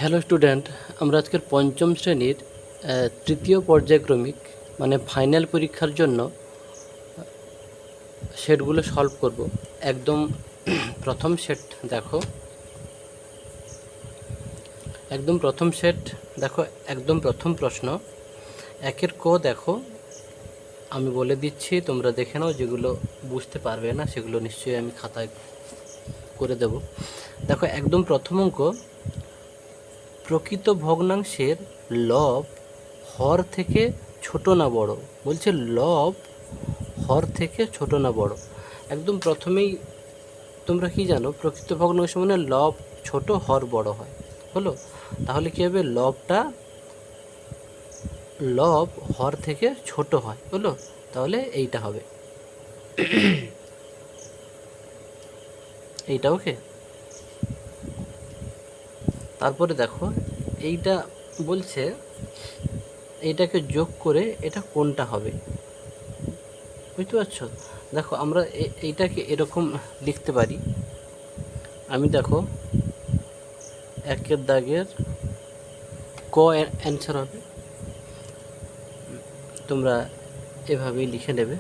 Hello student, আমরা আজকের পঞ্চম শ্রেণীর তৃতীয় পর্যায়ক্রমিক মানে ফাইনাল পরীক্ষার জন্য সেটগুলো সলভ করব। একদম প্রথম সেট দেখো, একদম প্রথম সেট দেখো, একদম প্রথম প্রশ্ন একের ক দেখো, আমি বলে দিচ্ছি, তোমরা দেখে নাও। যেগুলো বুঝতে পারবে না সেগুলো নিশ্চয়ই আমি খাতায় করে দেব। দেখো একদম প্রথম অঙ্ক, প্রকৃত ভগ্নাংশের লব হর থেকে ছোট না বড়। বলছে লব হর থেকে ছোট না বড়। একদম প্রথমেই তোমরা কি জানো, প্রকৃত ভগ্নাংশ মানে লব ছোট হর বড় হয়। হলো, তাহলে কী হবে, লব হর থেকে ছোট হয়। হলো, তাহলে এইটা হবে এইটা। ওকে, তারপরে দেখো এইটা বলছে এইটাকে যোগ করে এটা কোনটা হবে, বুঝতে পারছো? দেখো আমরা এইটাকে এরকম লিখতে পারি। আমি দেখো একের দাগের ক অ্যান্সার হবে, তোমরা এভাবেই লিখে নেবে।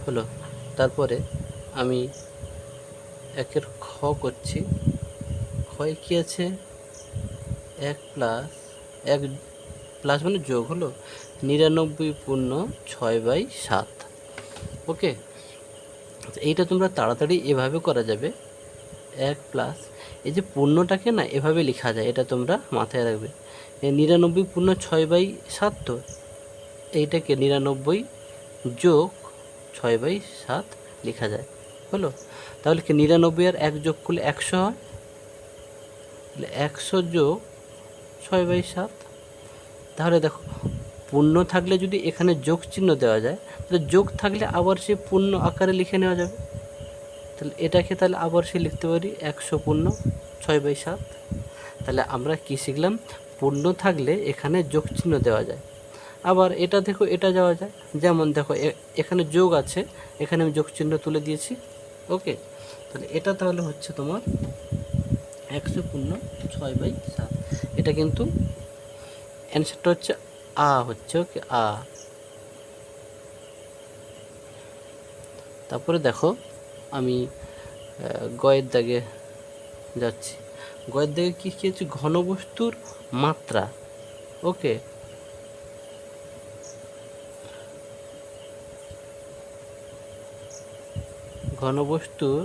হলো, তারপরে আমি একের খ করছি। ক্ষয় কী আছে, এক প্লাস মানে যোগ হলো 99/6/7। ওকে, এইটা তোমরা তাড়াতাড়ি এভাবে করা যাবে। এক প্লাস, এই যে পূর্ণটাকে না এভাবে লেখা যায়, এটা তোমরা মাথায় রাখবে। 99/6/7, তো এইটাকে 99 যোগ 6/7 লেখা যায়। হলো, তাহলে কি 99 আর 1 যোগ করলে 100 হয়, তাহলে 100 যোগ 6/7। তাহলে দেখো পূর্ণ থাকলে যদি এখানে যোগ চিহ্ন দেওয়া যায়, তাহলে যোগ থাকলে আবার সে পূর্ণ আকারে লিখে নেওয়া যাবে। তাহলে এটাকে তাহলে আবার সে লিখতে পারি 100 পূর্ণ 6/7। তাহলে আমরা কি শিখলাম, পূর্ণ থাকলে এখানে যোগ চিহ্ন দেওয়া যায়। আবার এটা দেখো, এটা যাওয়া যায়, যেমন দেখো এখানে যোগ আছে, এখানে আমি যোগ চিহ্ন তুলে দিয়েছি। ওকে, তাহলে এটা তাহলে হচ্ছে তোমার 100 পূর্ণ 6/7। এটা কিন্তু অ্যান্সারটা হচ্ছে আ হচ্ছে। ওকে, আ। তারপরে দেখো আমি গয়ের দাগে যাচ্ছি। গয়ের দাগে কী কী হচ্ছে, ঘনবস্তুর মাত্রা। ওকে, ঘনবস্তুর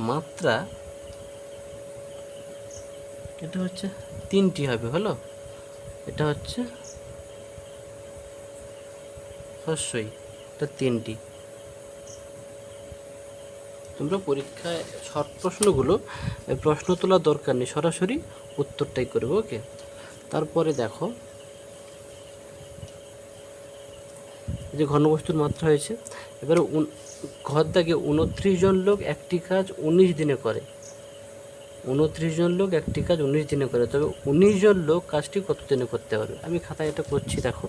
মাত্রা এটা হচ্ছে 3টি হবে। হলো, এটা হচ্ছে অবশ্যই এটা 3টি। তোমরা পরীক্ষায় শর্ট প্রশ্নগুলো প্রশ্ন তোলার দরকার নেই, সরাসরি উত্তরটাই করবে। ওকে, তারপরে দেখো যে ঘনবস্তুর মাত্রা হয়েছে, এবারে ঘর দাগে 29 জন লোক একটি কাজ 19 দিনে করে। 29 জন লোক একটি কাজ 19 দিনে করে, তবে 19 জন লোক কাজটি কত দিনে করতে পারবে? আমি খাতায় এটা করছি, দেখো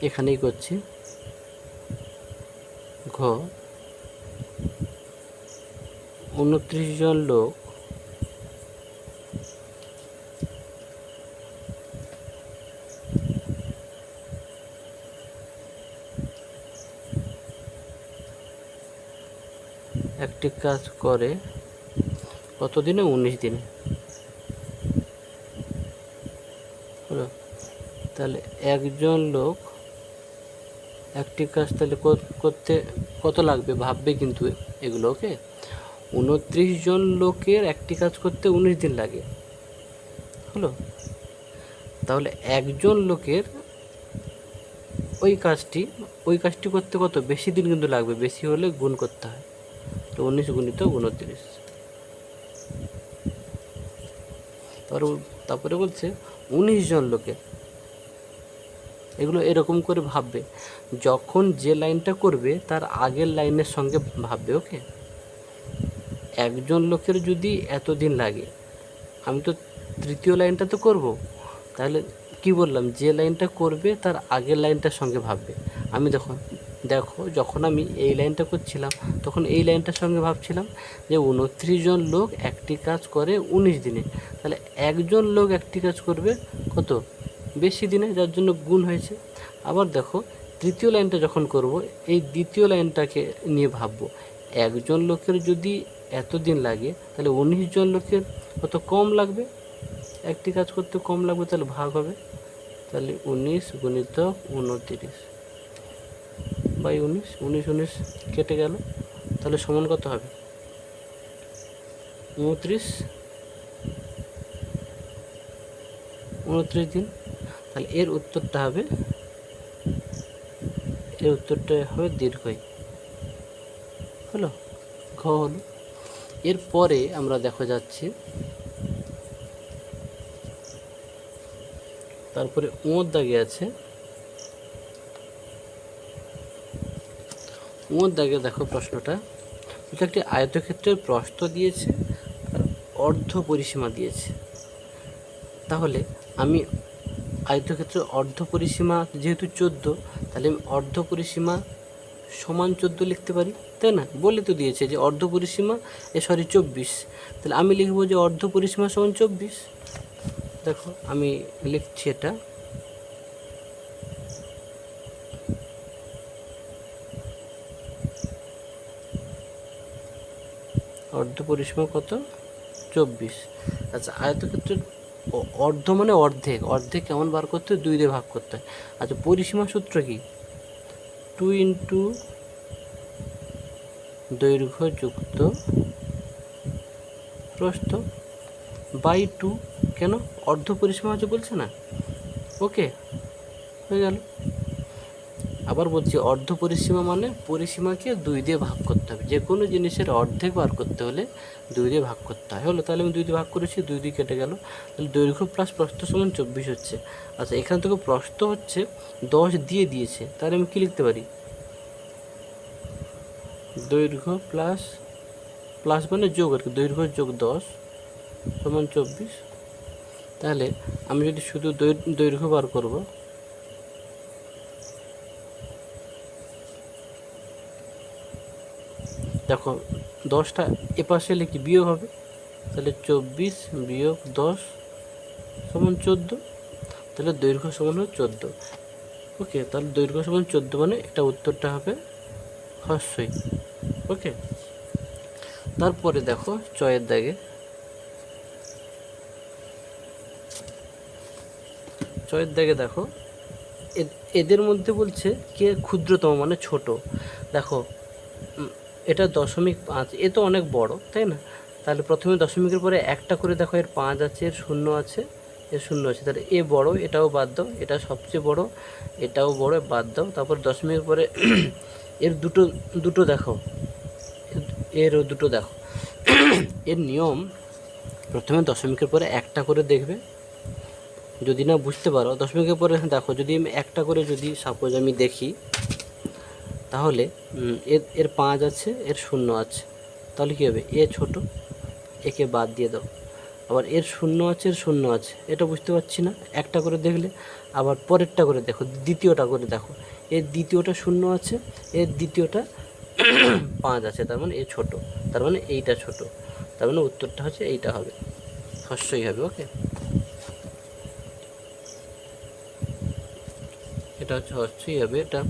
এখানেই করছি। ঘ 29 জন লোক একটি কাজ করে কত দিনে? 19 দিনে। হলো, তাহলে একজন লোক একটি কাজ তাহলে করতে কত লাগবে ভাববে কিন্তু এগুলো। ওকে, 29 জন লোকের একটি কাজ করতে 19 দিন লাগে। হলো, তাহলে একজন লোকের ওই কাজটি করতে কত বেশি দিন কিন্তু লাগবে, বেশি হলে গুণ করতে হয়। তো 19 গুণিত 29। তারপরে বলছে 19 জন লোকের, এগুলো এরকম করে ভাববে, যখন যে লাইনটা করবে তার আগের লাইনের সঙ্গে ভাববে। ওকে, একজন লোকের যদি এতদিন লাগে, আমি তো তৃতীয় লাইনটা তো করব, তাহলে কি বললাম, যে লাইনটা করবে তার আগের লাইনটার সঙ্গে ভাববে। আমি দেখো দেখো যখন আমি এই লাইনটা করছিলাম তখন এই লাইনটার সঙ্গে ভাবছিলাম যে 29 জন লোক একটি কাজ করে 19 দিনে, তাহলে একজন লোক একটি কাজ করবে কত বেশি দিনে, যার জন্য গুণ হয়েছে। আবার দেখো তৃতীয় লাইনটা যখন করব, এই দ্বিতীয় লাইনটাকে নিয়ে ভাববো, একজন লোকের যদি এত দিন লাগে তাহলে 19 জন লোকের কত কম লাগবে, একটি কাজ করতে কম লাগবে, তাহলে ভাগ হবে, তাহলে 19 গুণিতক 29 বাই 19, 19 19 কেটে গেল, তাহলে সমান কত হবে 29 দিন। তাহলে এর উত্তরটা হবে দীর্ঘই হলো, ঘ হলো। এরপরে আমরা দেখা যাচ্ছি, তারপরে ওর দাগে আছে, ওর দাগে দেখো প্রশ্নটা, এটা একটি আয়তক্ষেত্রের প্রস্থ দিয়েছে আর অর্ধ পরিসীমা দিয়েছে। তাহলে আমি আয়তক্ষেত্রের অর্ধ পরিসীমা যেহেতু 14, তাহলে আমি অর্ধ পরিসীমা সমান 14 লিখতে পারি, তাই না? বলে তো দিয়েছে যে অর্ধ পরিসীমা 24, তাহলে আমি লিখবো যে অর্ধ পরিসীমা সমান 24। দেখো আমি লিখছি এটা, অর্ধ পরিসীমা কত 24। আচ্ছা আয়তক্ষেত্রের অর্ধ মানে অর্ধেক, অর্ধেক কেমন বার করতে হয়, 2 দিয়ে ভাগ করতে হয়। আচ্ছা পরিসীমা সূত্র কি, 2 ইন্টু দৈর্ঘ্য যুক্ত প্রস্থ বাই 2, কেন অর্ধ পরিসীমা হচ্ছে বলছে না, ওকে হয়ে গেল। আবার বলছি অর্ধ পরিসীমা মানে পরিসীমাকে 2 দিয়ে ভাগ করতে হবে, যে কোনো জিনিসের অর্ধেক বার করতে হলে 2 দিয়ে ভাগ করতে হয়, হলো। তাহলে আমি 2 দিয়ে ভাগ করেছি, 2 দিয়ে কেটে গেল, তাহলে দৈর্ঘ্য প্লাস প্রস্থ সমান 24 হচ্ছে। আচ্ছা এখান থেকে প্রস্থ হচ্ছে 10 দিয়ে দিয়েছে, তাহলে আমি কী লিখতে পারি, দৈর্ঘ্য প্লাস মানে যোগ আর কি, দৈর্ঘ্য যোগ 10 সমান 24। তাহলে আমি যদি শুধু দৈর্ঘ্য বার করব, দেখো 10টা এপাশে লিখি বিয়োগ হবে, তাহলে 24 বিয়োগ 10 সমান 14, তাহলে দৈর্ঘ্য সমান হবে 14। ওকে, তাহলে দৈর্ঘ্য সমান 14 মানে এটা উত্তরটা হবে হস্যই। ওকে, তারপরে দেখো চয়ের দাগে, দেখো এদের মধ্যে বলছে কে ক্ষুদ্রতম মানে ছোট। দেখো এটা 0.5, এ তো অনেক বড় তাই না, তাহলে প্রথমে দশমিকের পরে একটা করে দেখো, এর 5 আছে, এর 0 আছে, এর 0 আছে, তাহলে এ বড়, এটাও বাদ দাও, এটা সবচেয়ে বড়, এটাও বড়, বাদ দাও। তারপর দশমিকের পরে এর দুটো দেখো, এরও দুটো দেখো। এর নিয়ম প্রথমে দশমিকের পরে একটা করে দেখবে, যদি না বুঝতে পারো দশমিকের পরে দেখো, যদি আমি একটা করে যদি সাপোজ আমি দেখি, তাহলে এর 5 আছে, এর 0 আছে, তাহলে কী হবে, এ ছোট, একে বাদ দিয়ে দাও। আবার এর 0 আছে, এর 0 আছে, এটা বুঝতে পারছি না, একটা করে দেখলে। আবার পরেরটা করে দেখো, দ্বিতীয়টা করে দেখো, এর দ্বিতীয়টা 0 আছে, এর দ্বিতীয়টা 5 আছে, তার মানে এ ছোট, তার মানে এইটা ছোট, তার মানে উত্তরটা হচ্ছে এইটা হবে, হস্যই হবে। ওকে, এটা হচ্ছে হস্যই হবে, এটা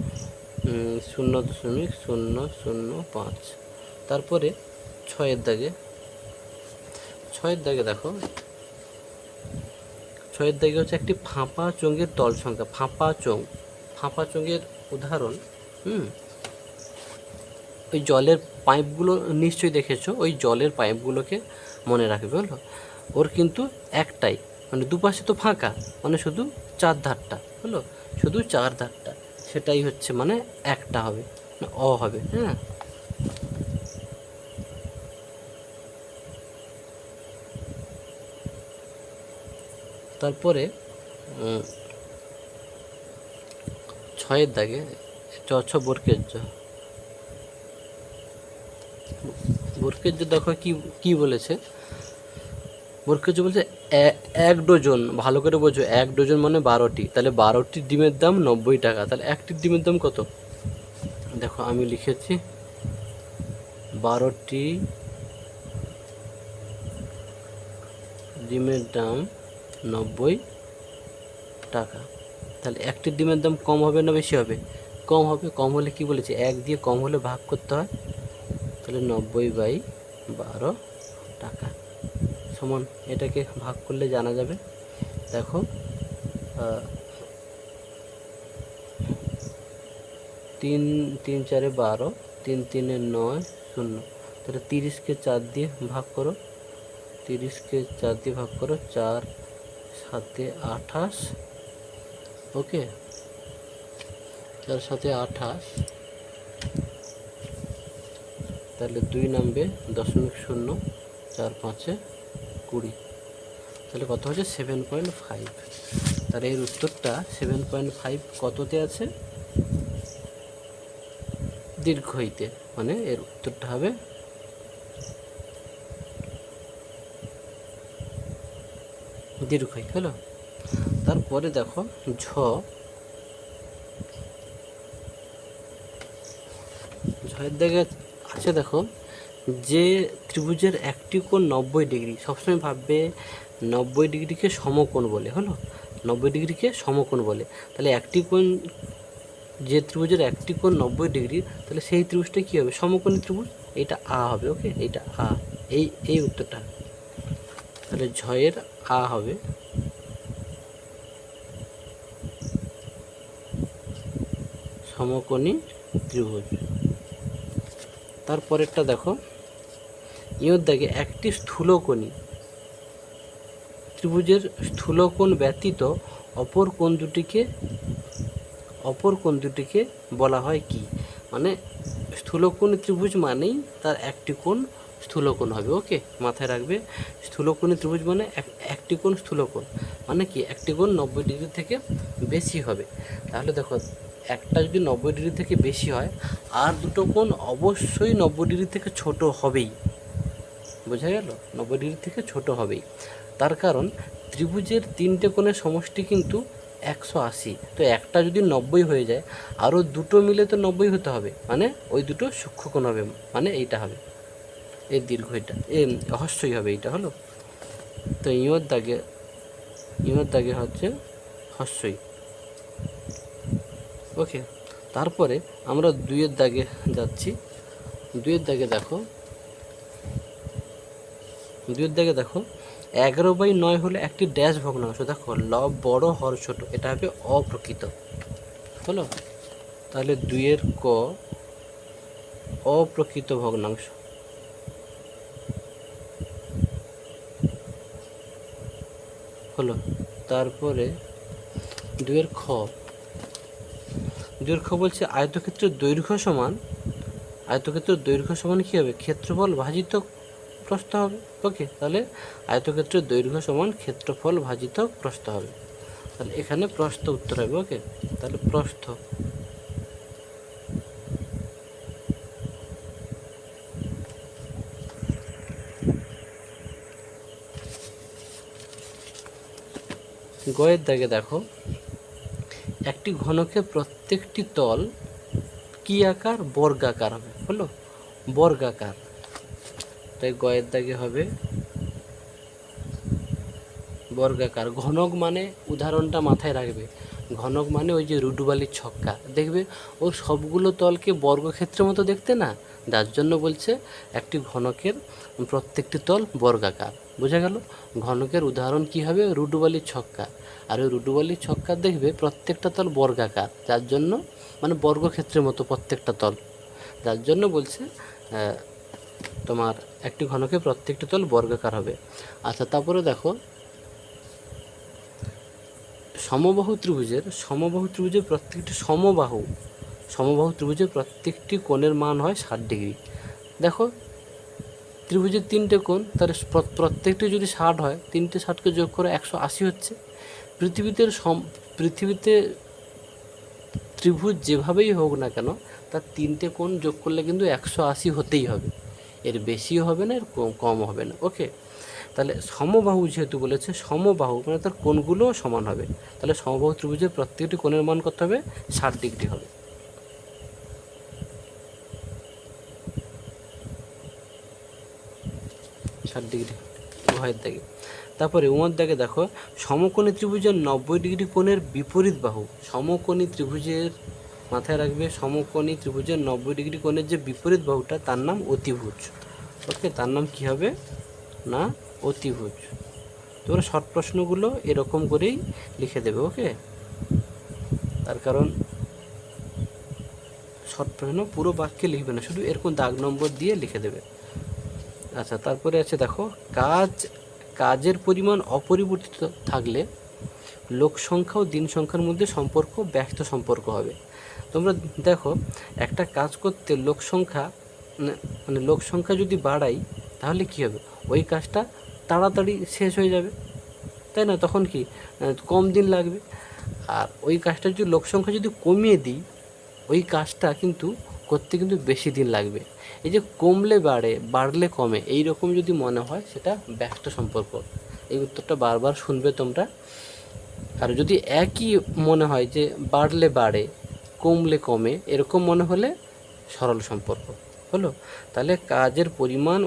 0.005। তারপরে 6 দাগে দেখো, 6 দাগে হচ্ছে একটি ফাঁপা চোঙের তল সংখ্যা, ফাঁপা চোঙের উদাহরণ। ওই জলের পাইপগুলো নিশ্চয়ই দেখেছো, ওই জলের পাইপগুলোকে মনে রাখবে, হলো। ওর কিন্তু একটাই, মানে দুপাশে তো ফাঁকা, মানে শুধু 4 ধারটা, হলো, শুধু 4 ধারটা, সেটাই হচ্ছে মানে একটা হবে, অ হবে। হ্যাঁ, তারপরে 6 দাগে বর্কের দেখো কি বলেছে, বর্কের বলছে 1 ডজন, ভালো করে বোঝো, 1 ডজন মানে 12টি, তাহলে 12টি ডিমের দাম 90 টাকা, তাহলে একটি ডিমের দাম কত, দেখো আমি লিখেছি 12টি ডিমের দাম 90 টাকা। তাহলে একটি ডিমের দাম কম হবে না বেশি হবে? কম হবে। কম হলে কি বলেছে, 1 দিয়ে কম হলে ভাগ করতে হয়। তাহলে 90/12 টাকা সমান, এটাকে ভাগ করলে জানা যাবে। দেখো 3 3 4 12, 3 3 9 0। তাহলে 30কে 4 দিয়ে ভাগ করো, 30কে 4 দিয়ে ভাগ করো, 4 7 28। ওকে, 4 7 28। তাহলে 2 নামবে 0.0, 4 5 20। তাহলে কত হচ্ছে 7.5। তাহলে এর উত্তরটা 7.5 কততে আছে? দীর্ঘইতে, মানে এর উত্তরটা হবে দীর্ঘই। হলো। তারপরে দেখো ঝয়ের দাগে আছে, দেখো যে ত্রিভুজের একটি কোণ 90 ডিগ্রি, সবসময় ভাববে 90 ডিগ্রিকে সমকোণ বলে। হলো, 90 ডিগ্রিকে সমকোণ বলে। তাহলে একটি কোণ, যে ত্রিভুজের একটি কোণ 90 ডিগ্রি, তাহলে সেই ত্রিভুজটা কী হবে? সমকোণী ত্রিভুজ। এইটা আ হবে। ওকে, এইটা আ, এই উত্তরটা। তাহলে ঝয়ের আ হবে সমকোণী ত্রিভুজ। তারপরেরটা দেখো, ইয়োর দাগে একটি স্থূলকোণী ত্রিভুজের স্থূলকোণ ব্যতীত অপর কোণ দুটিকে বলা হয় কি? মানে স্থূলকোণী ত্রিভুজ মানেই তার একটি কোণ স্থূলকোণ হবে। ওকে, মাথায় রাখবে, স্থূলকোণী ত্রিভুজ মানে একটি কোণ স্থূলকোণ। মানে কি, একটি কোণ 90 ডিগ্রি থেকে বেশি হবে। তাহলে দেখো, একটা যদি 90 ডিগ্রি থেকে বেশি হয়, আর দুটো কোণ অবশ্যই 90 ডিগ্রি থেকে ছোট হবেই। বোঝা গেল? 90 ডিগ্রি থেকে ছোট হবেই। তার কারণ ত্রিভুজের 3টে কোণের সমষ্টি কিন্তু 180। তো একটা যদি 90 হয়ে যায়, আরও দুটো মিলে তো 90 হতে হবে, মানে ওই দুটো সূক্ষ্মকোণ হবে, মানে এইটা হবে, এই দীর্ঘইটা, হস্যই হবে এইটা। হলো, তো ইয়োর দাগে হচ্ছে হস্যই। ওকে, তারপরে আমরা 2-এর দাগে যাচ্ছি। 2-এর দাগে দেখো 11/9 হলো একটি ড্যাশ ভগ্নাংশ। দেখো, লব বড় হর ছোট, এটা হবে অপ্রকৃত। হলো, তাহলে 2-এর ক অপ্রকৃত ভগ্নাংশ। হলো, তারপরে 2-এর খ বলছে আয়তক্ষেত্রের দৈর্ঘ্য সমান কী হবে? ক্ষেত্রফল ভাজিত প্রস্থ হবে। ওকে, তাহলে আয়তক্ষেত্রের দৈর্ঘ্য সমান ক্ষেত্রফল ভাজিত প্রস্থ হবে। তাহলে এখানে প্রস্থ উত্তর হবে। ওকে, তাহলে প্রস্থ গয়ের দাগে দেখো, একটি ঘনকের প্রত্যেকটি তল কি আকার? বর্গাকার হবে। হলো, বর্গাকার। তাই গয়ের দাগে হবে বর্গাকার। ঘনক মানে, উদাহরণটা মাথায় রাখবে, ঘনক মানে ওই যে রুডুবালির ছক্কা, দেখবে ওর সবগুলো তলকে বর্গক্ষেত্রের মতো দেখতে না, যার জন্য বলছে একটি ঘনকের প্রত্যেকটি তল বর্গাকার। বোঝা গেল? ঘনকের উদাহরণ কি হবে? রুডুবালির ছক্কা। আর ওই রুডুবালির ছক্কা দেখবে প্রত্যেকটা তল বর্গাকার, যার জন্য, মানে বর্গক্ষেত্রের মতো প্রত্যেকটা তল, যার জন্য বলছে তোমার একটি ঘনকের প্রত্যেকটি তল বর্গাকার হবে। আচ্ছা, তারপরে দেখো সমবাহু ত্রিভুজের প্রত্যেকটি সমবাহু ত্রিভুজের প্রত্যেকটি কোণের মান হয় 60 ডিগ্রি। দেখো, ত্রিভুজের 3টে কোণ, তার প্রত্যেকটি যদি 60 হয়, 3টে 60কে যোগ করে 180 হচ্ছে। পৃথিবীতে ত্রিভুজ যেভাবেই হোক না কেন, তার 3টে কোণ যোগ করলে কিন্তু 180 হতেই হবে, এর বেশিও হবে না, এর কমও হবে না। ওকে, তাহলে সমবাহু যেহেতু বলেছে, সমবাহু মানে তার কোণগুলোও সমান হবে। তাহলে সমবাহু ত্রিভুজের প্রত্যেকটি কোণের মান কত হবে? 60 ডিগ্রি হবে। 60 ডিগ্রি উভয়ের দাগে। তারপরে উমার দাগে দেখো সমকোণী ত্রিভুজের 90 ডিগ্রি কোণের বিপরীত বাহু, সমকোণী ত্রিভুজের মাথায় রাখবে, সমকোণী ত্রিভুজের 90 ডিগ্রি কোণের যে বিপরীত বাহুটা তার নাম অতিভুজ। ওকে, তার নাম কি হবে না অতিভুজ। তোমরা শর্ট প্রশ্নগুলো এরকম করেই লিখে দেবে। ওকে, তার কারণ শর্ট প্রশ্ন পুরো বাক্যে লিখবে না, শুধু এরকম দাগ নম্বর দিয়ে লিখে দেবে। আচ্ছা, তারপরে আছে দেখো কাজের পরিমাণ অপরিবর্তিত থাকলে লোক সংখ্যা ও দিন সংখ্যার মধ্যে সম্পর্ক ব্যস্ত সম্পর্ক হবে। তোমরা দেখো একটা কাজ করতে লোক সংখ্যা মানে লোক সংখ্যা যদি বাড়াই তাহলে কী হবে, ওই কাজটা তাড়াতাড়ি শেষ হয়ে যাবে, তাই না? তখন কি কম দিন লাগবে। আর ওই কাজটা যদি লোক সংখ্যা যদি কমিয়ে দিই, ওই কাজটা কিন্তু করতে কিন্তু বেশি দিন লাগবে। এই যে কমলে বাড়ে, বাড়লে কমে, এই রকম যদি মনে হয় সেটা ব্যস্ত সম্পর্ক। এই উত্তরটা বারবার শুনবে তোমরা। আর যদি একই মনে হয় যে বাড়লে বাড়ে, কমলে কমে, এরকম মনে হলে সরল সম্পর্ক হলো। তাহলে কাজের পরিমাণ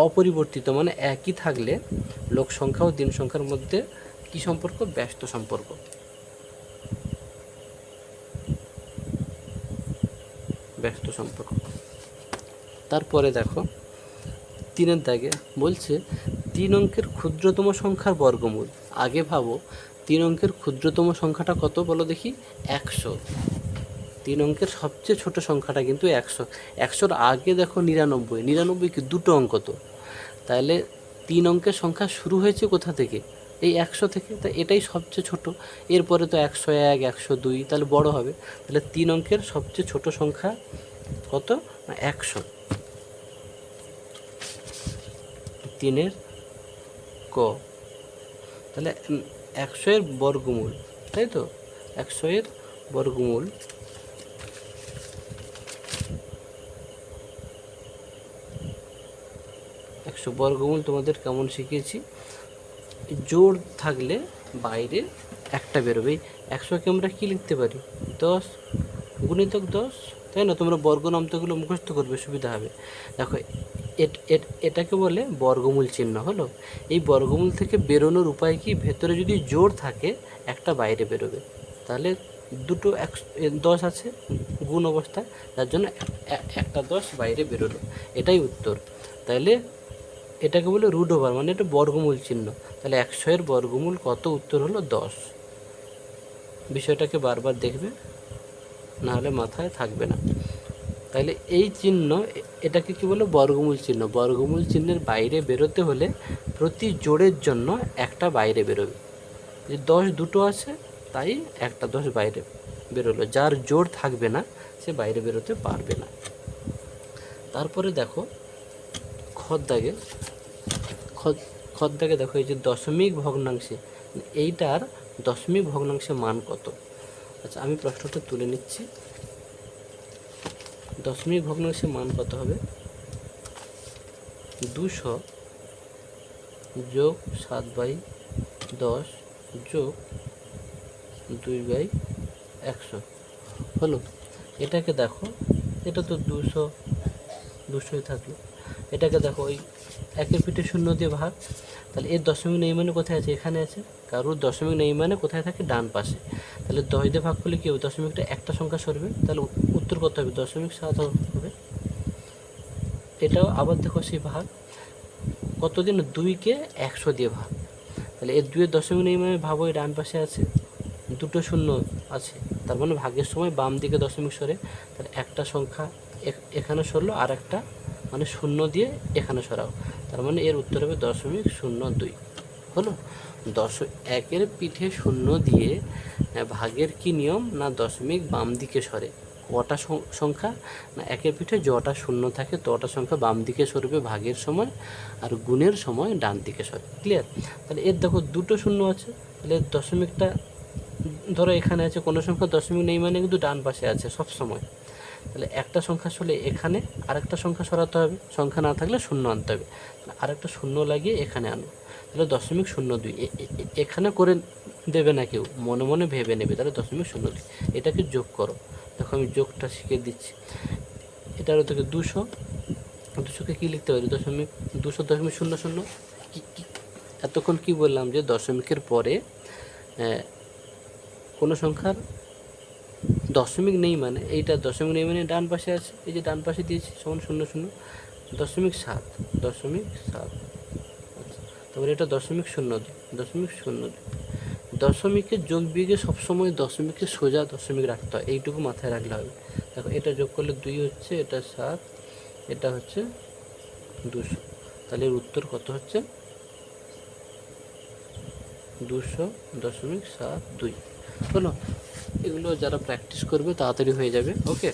অপরিবর্তিত মানে একই থাকলে লোক সংখ্যা ও দিন সংখ্যার মধ্যে কি সম্পর্ক, ব্যস্ত সম্পর্ক। ব্যস্ত সম্পর্ক। তারপরে দেখো 3 দাগে বলছে 3 অঙ্কের ক্ষুদ্রতম সংখ্যার বর্গমূল। আগে ভাবো 3 অঙ্কের ক্ষুদ্রতম সংখ্যাটা কত বলো দেখি, 100। 3 অঙ্কের সবচেয়ে ছোট সংখ্যাটা কিন্তু 100। 100-র আগে দেখো 99। 99 কি দুটো অঙ্ক তো, তাহলে 3 অঙ্কের সংখ্যা শুরু হয়েছে কোথা থেকে, এই 100 থেকে। তা এটাই সবচেয়ে ছোট, এরপরে তো 101, 102, তাহলে বড় হবে। তাহলে 3 অঙ্কের সবচেয়ে ছোট সংখ্যা কত না 100। 3-এর ক, তাহলে 100-এর বর্গমূল, তাই তো? 100-এর বর্গমূল 100 বর্গমূল তোমাদের কেমন শিখিয়েছি, জোড় থাকলে বাইরে একটা বেরোবে। 100-কে আমরা কী লিখতে পারি, 10 গুণিতক 10, তাই না? তোমরা বর্গ নামতাগুলো মুখস্থ করবে, সুবিধা হবে। দেখো এটাকে বলে বর্গমূল চিহ্ন হলো। এই বর্গমূল থেকে বেরোনোর উপায় কি, ভেতরে যদি জোড় থাকে একটা বাইরে বেরোবে। তাহলে দুটো 10 আছে গুণ অবস্থায়, যার জন্য একটা 10 বাইরে বেরোলো, এটাই উত্তর। তাহলে এটাকে বলে রুট ওভার, মানে এটা বর্গমূল চিহ্ন। তাহলে 100-এর বর্গমূল কত, উত্তর হলো 10। বিষয়টাকে বারবার দেখবে, নাহলে মাথায় থাকবে না। তাহলে এই চিহ্ন, এটাকে কি বলে, বর্গমূল চিহ্ন। বর্গমূল চিহ্নের বাইরে বেরোতে হলে প্রতি জোড়ের জন্য একটা বাইরে বেরোবে। যে 10 দুটো আছে, তাই একটা 10 বাইরে বেরোলো। যার জোড় থাকবে না সে বাইরে বেরোতে পারবে না। তারপরে দেখো খদ্দাগে দেখো এই যে দশমিক ভগ্নাংশে, এইটার দশমিক ভগ্নাংশে মান কত। আচ্ছা, আমি প্রশ্নটা তুলে নিচ্ছি। দশমিক ভগ্নাংশে মান কত হবে, 200 যোগ 7/10 যোগ 2/100 হলো। এটাকে দেখো, এটা তো 200 থাকলো। এটাকে দেখো ওই একের পিঠে 0 দিয়ে ভাগ, তাহলে এর দশমিক নেই মানে কোথায় আছে, এখানে আছে। কারোর দশমিক নেই মানে কোথায় থাকে, ডান পাশে। তাহলে 10 দিয়ে ভাগ করলে কী হবে, দশমিকটা একটা সংখ্যা সরবে, তাহলে উত্তর কত হবে, 0.7 হবে। এটাও আবার দেখো সেই ভাগ, কতদিন, 2-কে 100 দিয়ে ভাগ। তাহলে এর 2-এর দশমিক নেই মানে ভাবো এই ডান পাশে আছে, দুটো 0 আছে, তার মানে ভাগের সময় বাম দিকে দশমিক সরে। তাহলে একটা সংখ্যা এখানে সরলো, আর একটা মানে 0 দিয়ে এখানে সরাও, তার মানে এর উত্তর হবে 0.02 হলো। 1-এর পিঠে 0 দিয়ে ভাগের কি নিয়ম না, দশমিক বাম দিকে সরে। কটা সংখ্যা না, 1-এর পিঠে যটা 0 থাকে তটা সংখ্যা বাম দিকে সরবে ভাগের সময়, আর গুণের সময় ডান দিকে সরে। ক্লিয়ার? তাহলে এর দেখো দুটো 0 আছে, তাহলে দশমিকটা ধরো এখানে আছে, কোনো সংখ্যা দশমিক নেই মানে কিন্তু ডান পাশে আছে সব সময়। তাহলে একটা সংখ্যা সরলে এখানে আরেকটা সংখ্যা সরাতে হবে, সংখ্যা না থাকলে 0 আনতে হবে। আরেকটা 0 লাগিয়ে এখানে আনো, তাহলে 0.02 এখানে করে দেবে না কেউ, মনে মনে ভেবে নেবে। তাহলে 0.02 এটাকে যোগ করো। দেখো আমি যোগটা শিখিয়ে দিচ্ছি। এটারও থেকে 200 200-কে কী লিখতে পারি? 200.00। এতক্ষণ কি বললাম যে দশমিকের পরে কোনো সংখ্যার দশমিক নেই, মানে এইটা দশমিক নেই মানে ডান পাশে আছে, এই যে ডান পাশে দিয়েছি সমান 00, 0.7, 0.7। আচ্ছা, তারপরে এটা 0.02, 0.02। দশমিকের যোগ বিয়োগে সবসময় দশমিকের সোজা দশমিক রাখতে হয়, এইটুকু মাথায় রাখলে হবে। দেখো এটা যোগ করলে 2 হচ্ছে, এটা 7, এটা হচ্ছে 200। তাহলে এর উত্তর কত হচ্ছে? 200.72 হলো। এগুলো যারা প্র্যাকটিস করবে তাড়াতাড়ি হয়ে যাবে। ওকে,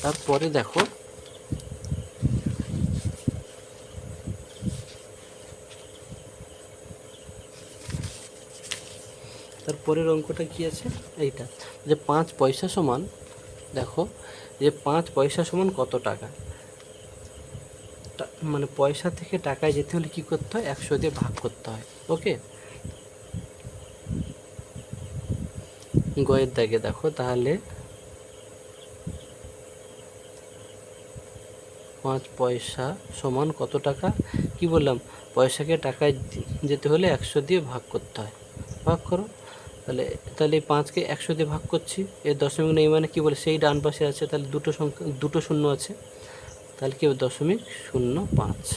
তারপরে দেখো তারপরের অঙ্কটা কি আছে? এইটা যে 5 পয়সা সমান, দেখো যে 5 পয়সা সমান কত টাকা, মানে পয়সা থেকে টাকায় যেতে হলে কী করতে হয়? 100 দিয়ে ভাগ করতে হয়। ওকে, গয়ের দাগে দেখো তাহলে 5 পয়সা সমান কত টাকা, কি বললাম? পয়সাকে টাকায় যেতে হলে 100 দিয়ে ভাগ করতে হয়। ভাগ করো, তাহলে এই 5কে 100 দিয়ে ভাগ করছি, এর দশমিক নেই মানে কি বলে? সেই ডান পাশে আছে, তাহলে দুটো শূন্য আছে, তাহলে কি 0.05,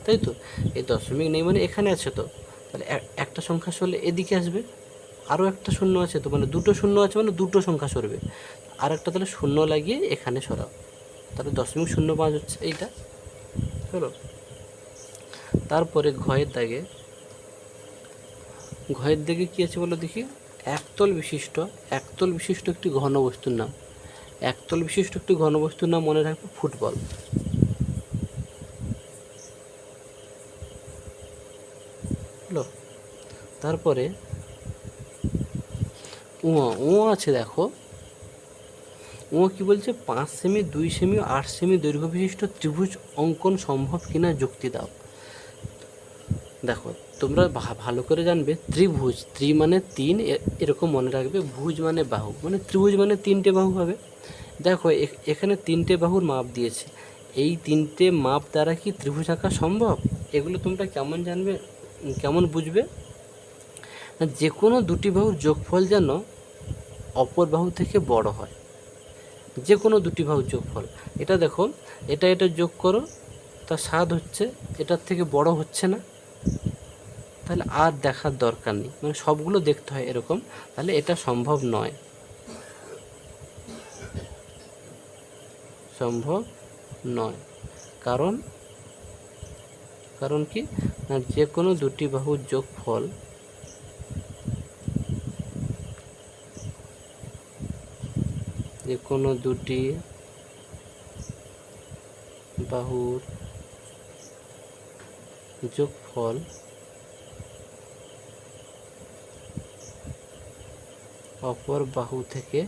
তাই তো? এই দশমিক নেই মানে এখানে আছে, তো তাহলে একটা সংখ্যা সরলে এদিকে আসবে, আরও একটা শূন্য আছে, তো মানে দুটো শূন্য আছে মানে দুটো সংখ্যা সরবে, আর একটা তাহলে শূন্য লাগিয়ে এখানে সরাও, তাহলে 0.05 হচ্ছে এইটা হলো। তারপরে ঘয়ের দাগে কী আছে বলো দেখি? একতল বিশিষ্ট একটি ঘনবস্তুর নাম। একতল বিশিষ্ট একটি ঘনবস্তুর নাম মনে রাখবে ফুটবল। হলো, তারপরে আছে, দেখো কি বলছে? 5 সেমি, 2 সেমি, 8 সেমি দৈর্ঘ্য বিশিষ্ট ত্রিভুজ অঙ্কন সম্ভব কিনা যুক্তি দাও। দেখো তোমরা ভালো করে জানবে, ত্রিভুজ, মানে 3 এরকম মনে রাখবে, ভুজ মানে বাহু, মানে ত্রিভুজ মানে 3টে বাহু হবে। দেখো এখানে 3টে বাহুর মাপ দিয়েছে, এই 3টে মাপ দ্বারা কি ত্রিভুজ আঁকা সম্ভব? এগুলো তোমরা কেমন জানবে, কেমন বুঝবে? যে কোনো দুটি বাহুর যোগফল যেন অপর বাহু থেকে বড় হয়, যে কোনো দুটি বাহুর যোগফল। এটা দেখো, এটা যোগ করো, তা 7 হচ্ছে, এটার থেকে বড় হচ্ছে না, তাহলে আর দেখার দরকার নেই, মানে সবগুলো দেখতে হয় এরকম, তাহলে এটা সম্ভব নয়, কারণ কি না, যে কোনো দুটি বাহুর যোগফল অপর বাহু থেকে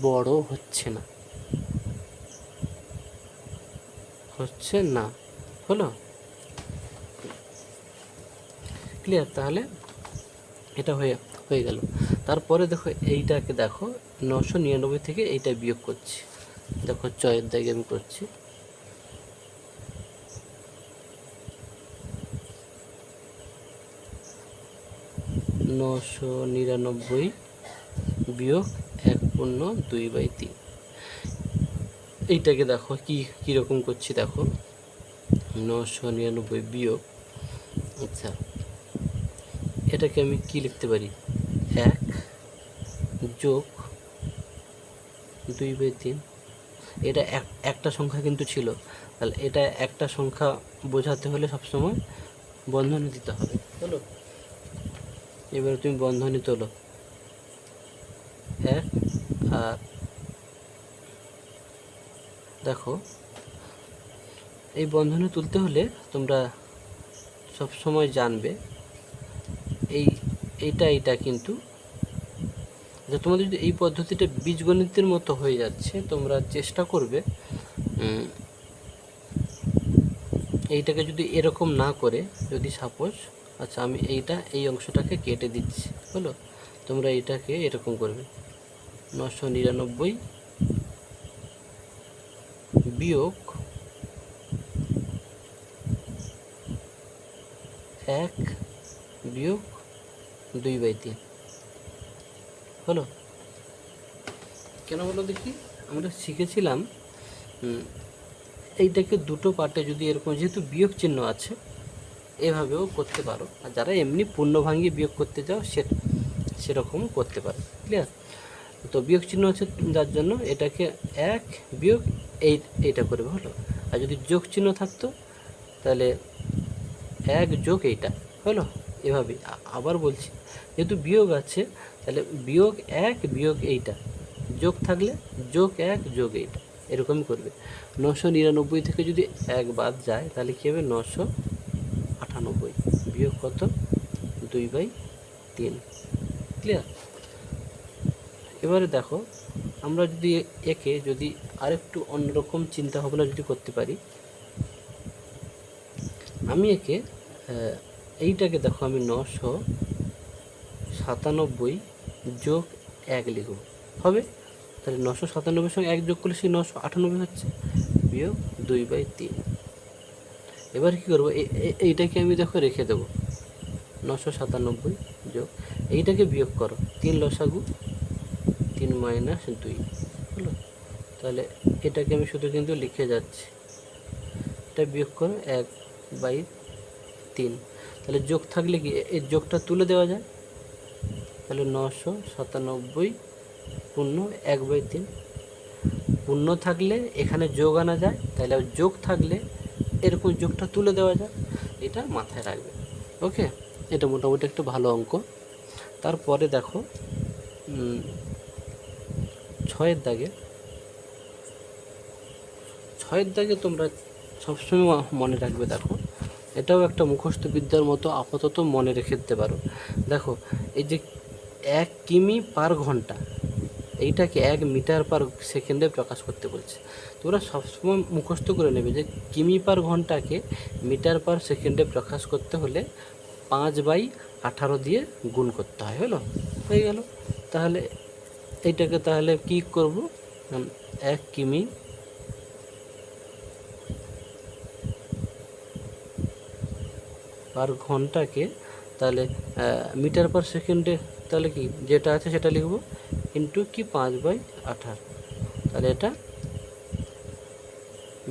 বড় হচ্ছে না, হলো ক্লিয়ার? তাহলে এটা হয়ে গেল। তারপরে দেখো এইটাকে দেখো, 999 থেকে এইটা বিয়োগ করছি, দেখো চয়ের দাগে আমি করছি, 999 বিয়োগ 1/2/3। এইটাকে দেখো কীরকম করছি, দেখো 999 বিয়োগ, আচ্ছা এটাকে আমি কি লিখতে পারি? 1 যোগ 2/3। এটা একটা সংখ্যা কিন্তু ছিল, তাহলে এটা একটা সংখ্যা বোঝাতে হলে সবসময় বন্ধনী দিতে হবে। হলো, এবারে তুমি বন্ধনী তোলো, 1 আর দেখো এই বন্ধনী তুলতে হলে তোমরা সবসময় জানবে এইটা কিন্তু যে তোমাদের যদি এই পদ্ধতিটা বীজগণিতের মতো হয়ে যাচ্ছে, তোমরা চেষ্টা করবে এইটাকে যদি এরকম না করে, যদি সাপোজ, আচ্ছা আমি এই অংশটাকে কেটে দিচ্ছি, হলো, তোমরা এইটাকে এরকম করবে, 999 বিয়োগ 1 বিয়োগ 2/3 হলো। কেন বলো দেখি? আমরা শিখেছিলাম এইটাকে দুটো পার্টে যদি এরকম, যেহেতু বিয়োগ চিহ্ন আছে, এভাবেও করতে পারো, আর যারা এমনি পূর্ণ ভাঙিয়ে বিয়োগ করতে চাও সেরকম করতে পারো। ক্লিয়ার? তো বিয়োগ চিহ্ন আছে যার জন্য এটাকে 1 বিয়োগ এইটা করবে, হলো। আর যদি যোগ চিহ্ন থাকতো তাহলে 1 যোগ এইটা, হলো। এভাবে আবার বলছি, যেহেতু বিয়োগ আছে তাহলে বিয়োগ 1 বিয়োগ এইটা, যোগ থাকলে যোগ 1 যোগ এইটা, এরকমই করবে। 999 থেকে যদি 1 বাদ যায় তাহলে কী হবে? 998 বিয়োগ কত? 2/3। ক্লিয়ার? এবারে দেখো, আমরা যদি একে যদি আরেকটু অন্যরকম চিন্তা ভাবনা যদি করতে পারি, আমি একে এইটাকে দেখো, আমি 997 যোগ 1 লিখব, হবে? তাহলে 997 সঙ্গে 1 যোগ করলে সেই 998 হচ্ছে, বিয়োগ 2/3। এবার কী করবো? এইটাকে আমি দেখো রেখে দেবো, 997 যোগ এইটাকে বিয়োগ করো, 3 লসাগু 3 - 2, হলো। তাহলে এটাকে আমি শুধু কিন্তু লিখে যাচ্ছি, এটা বিয়োগ করো 1/3। তাহলে যোগ থাকলে কি এই যোগটা তুলে দেওয়া যায়, তাহলে 997 পূর্ণ 1/3। পূর্ণ থাকলে এখানে যোগ আনা যায়, তাহলে যোগ থাকলে এরকম যোগটা তুলে দেওয়া যায়, এটা মাথায় রাখবে। ওকে, এটা মোটামুটি একটা ভালো অঙ্ক। তারপরে দেখো 6-এর দাগে তোমরা সবসময় মনে রাখবে। দেখো, এটাও একটা মুখস্থ বিদ্যার মতো, আপাতত মনে রেখে দিতে পারো। দেখো, এই যে 1 কিমি পার ঘন্টা, এইটাকে 1 মিটার পার সেকেন্ডে প্রকাশ করতে বলছে। তোমরা সবসময় মুখস্থ করে নেবে যে কিমি পার ঘন্টাকে মিটার পার সেকেন্ডে প্রকাশ করতে হলে 5/18 দিয়ে গুণ করতে হয়, হলো। হয়ে গেল। তাহলে এইটাকে তাহলে কি করব? 1 কিমি পার ঘন্টাকে তাহলে মিটার পার সেকেন্ডে, তাহলে কি যেটা আছে সেটা লিখব, ইন্টু কি 5/18, তাহলে এটা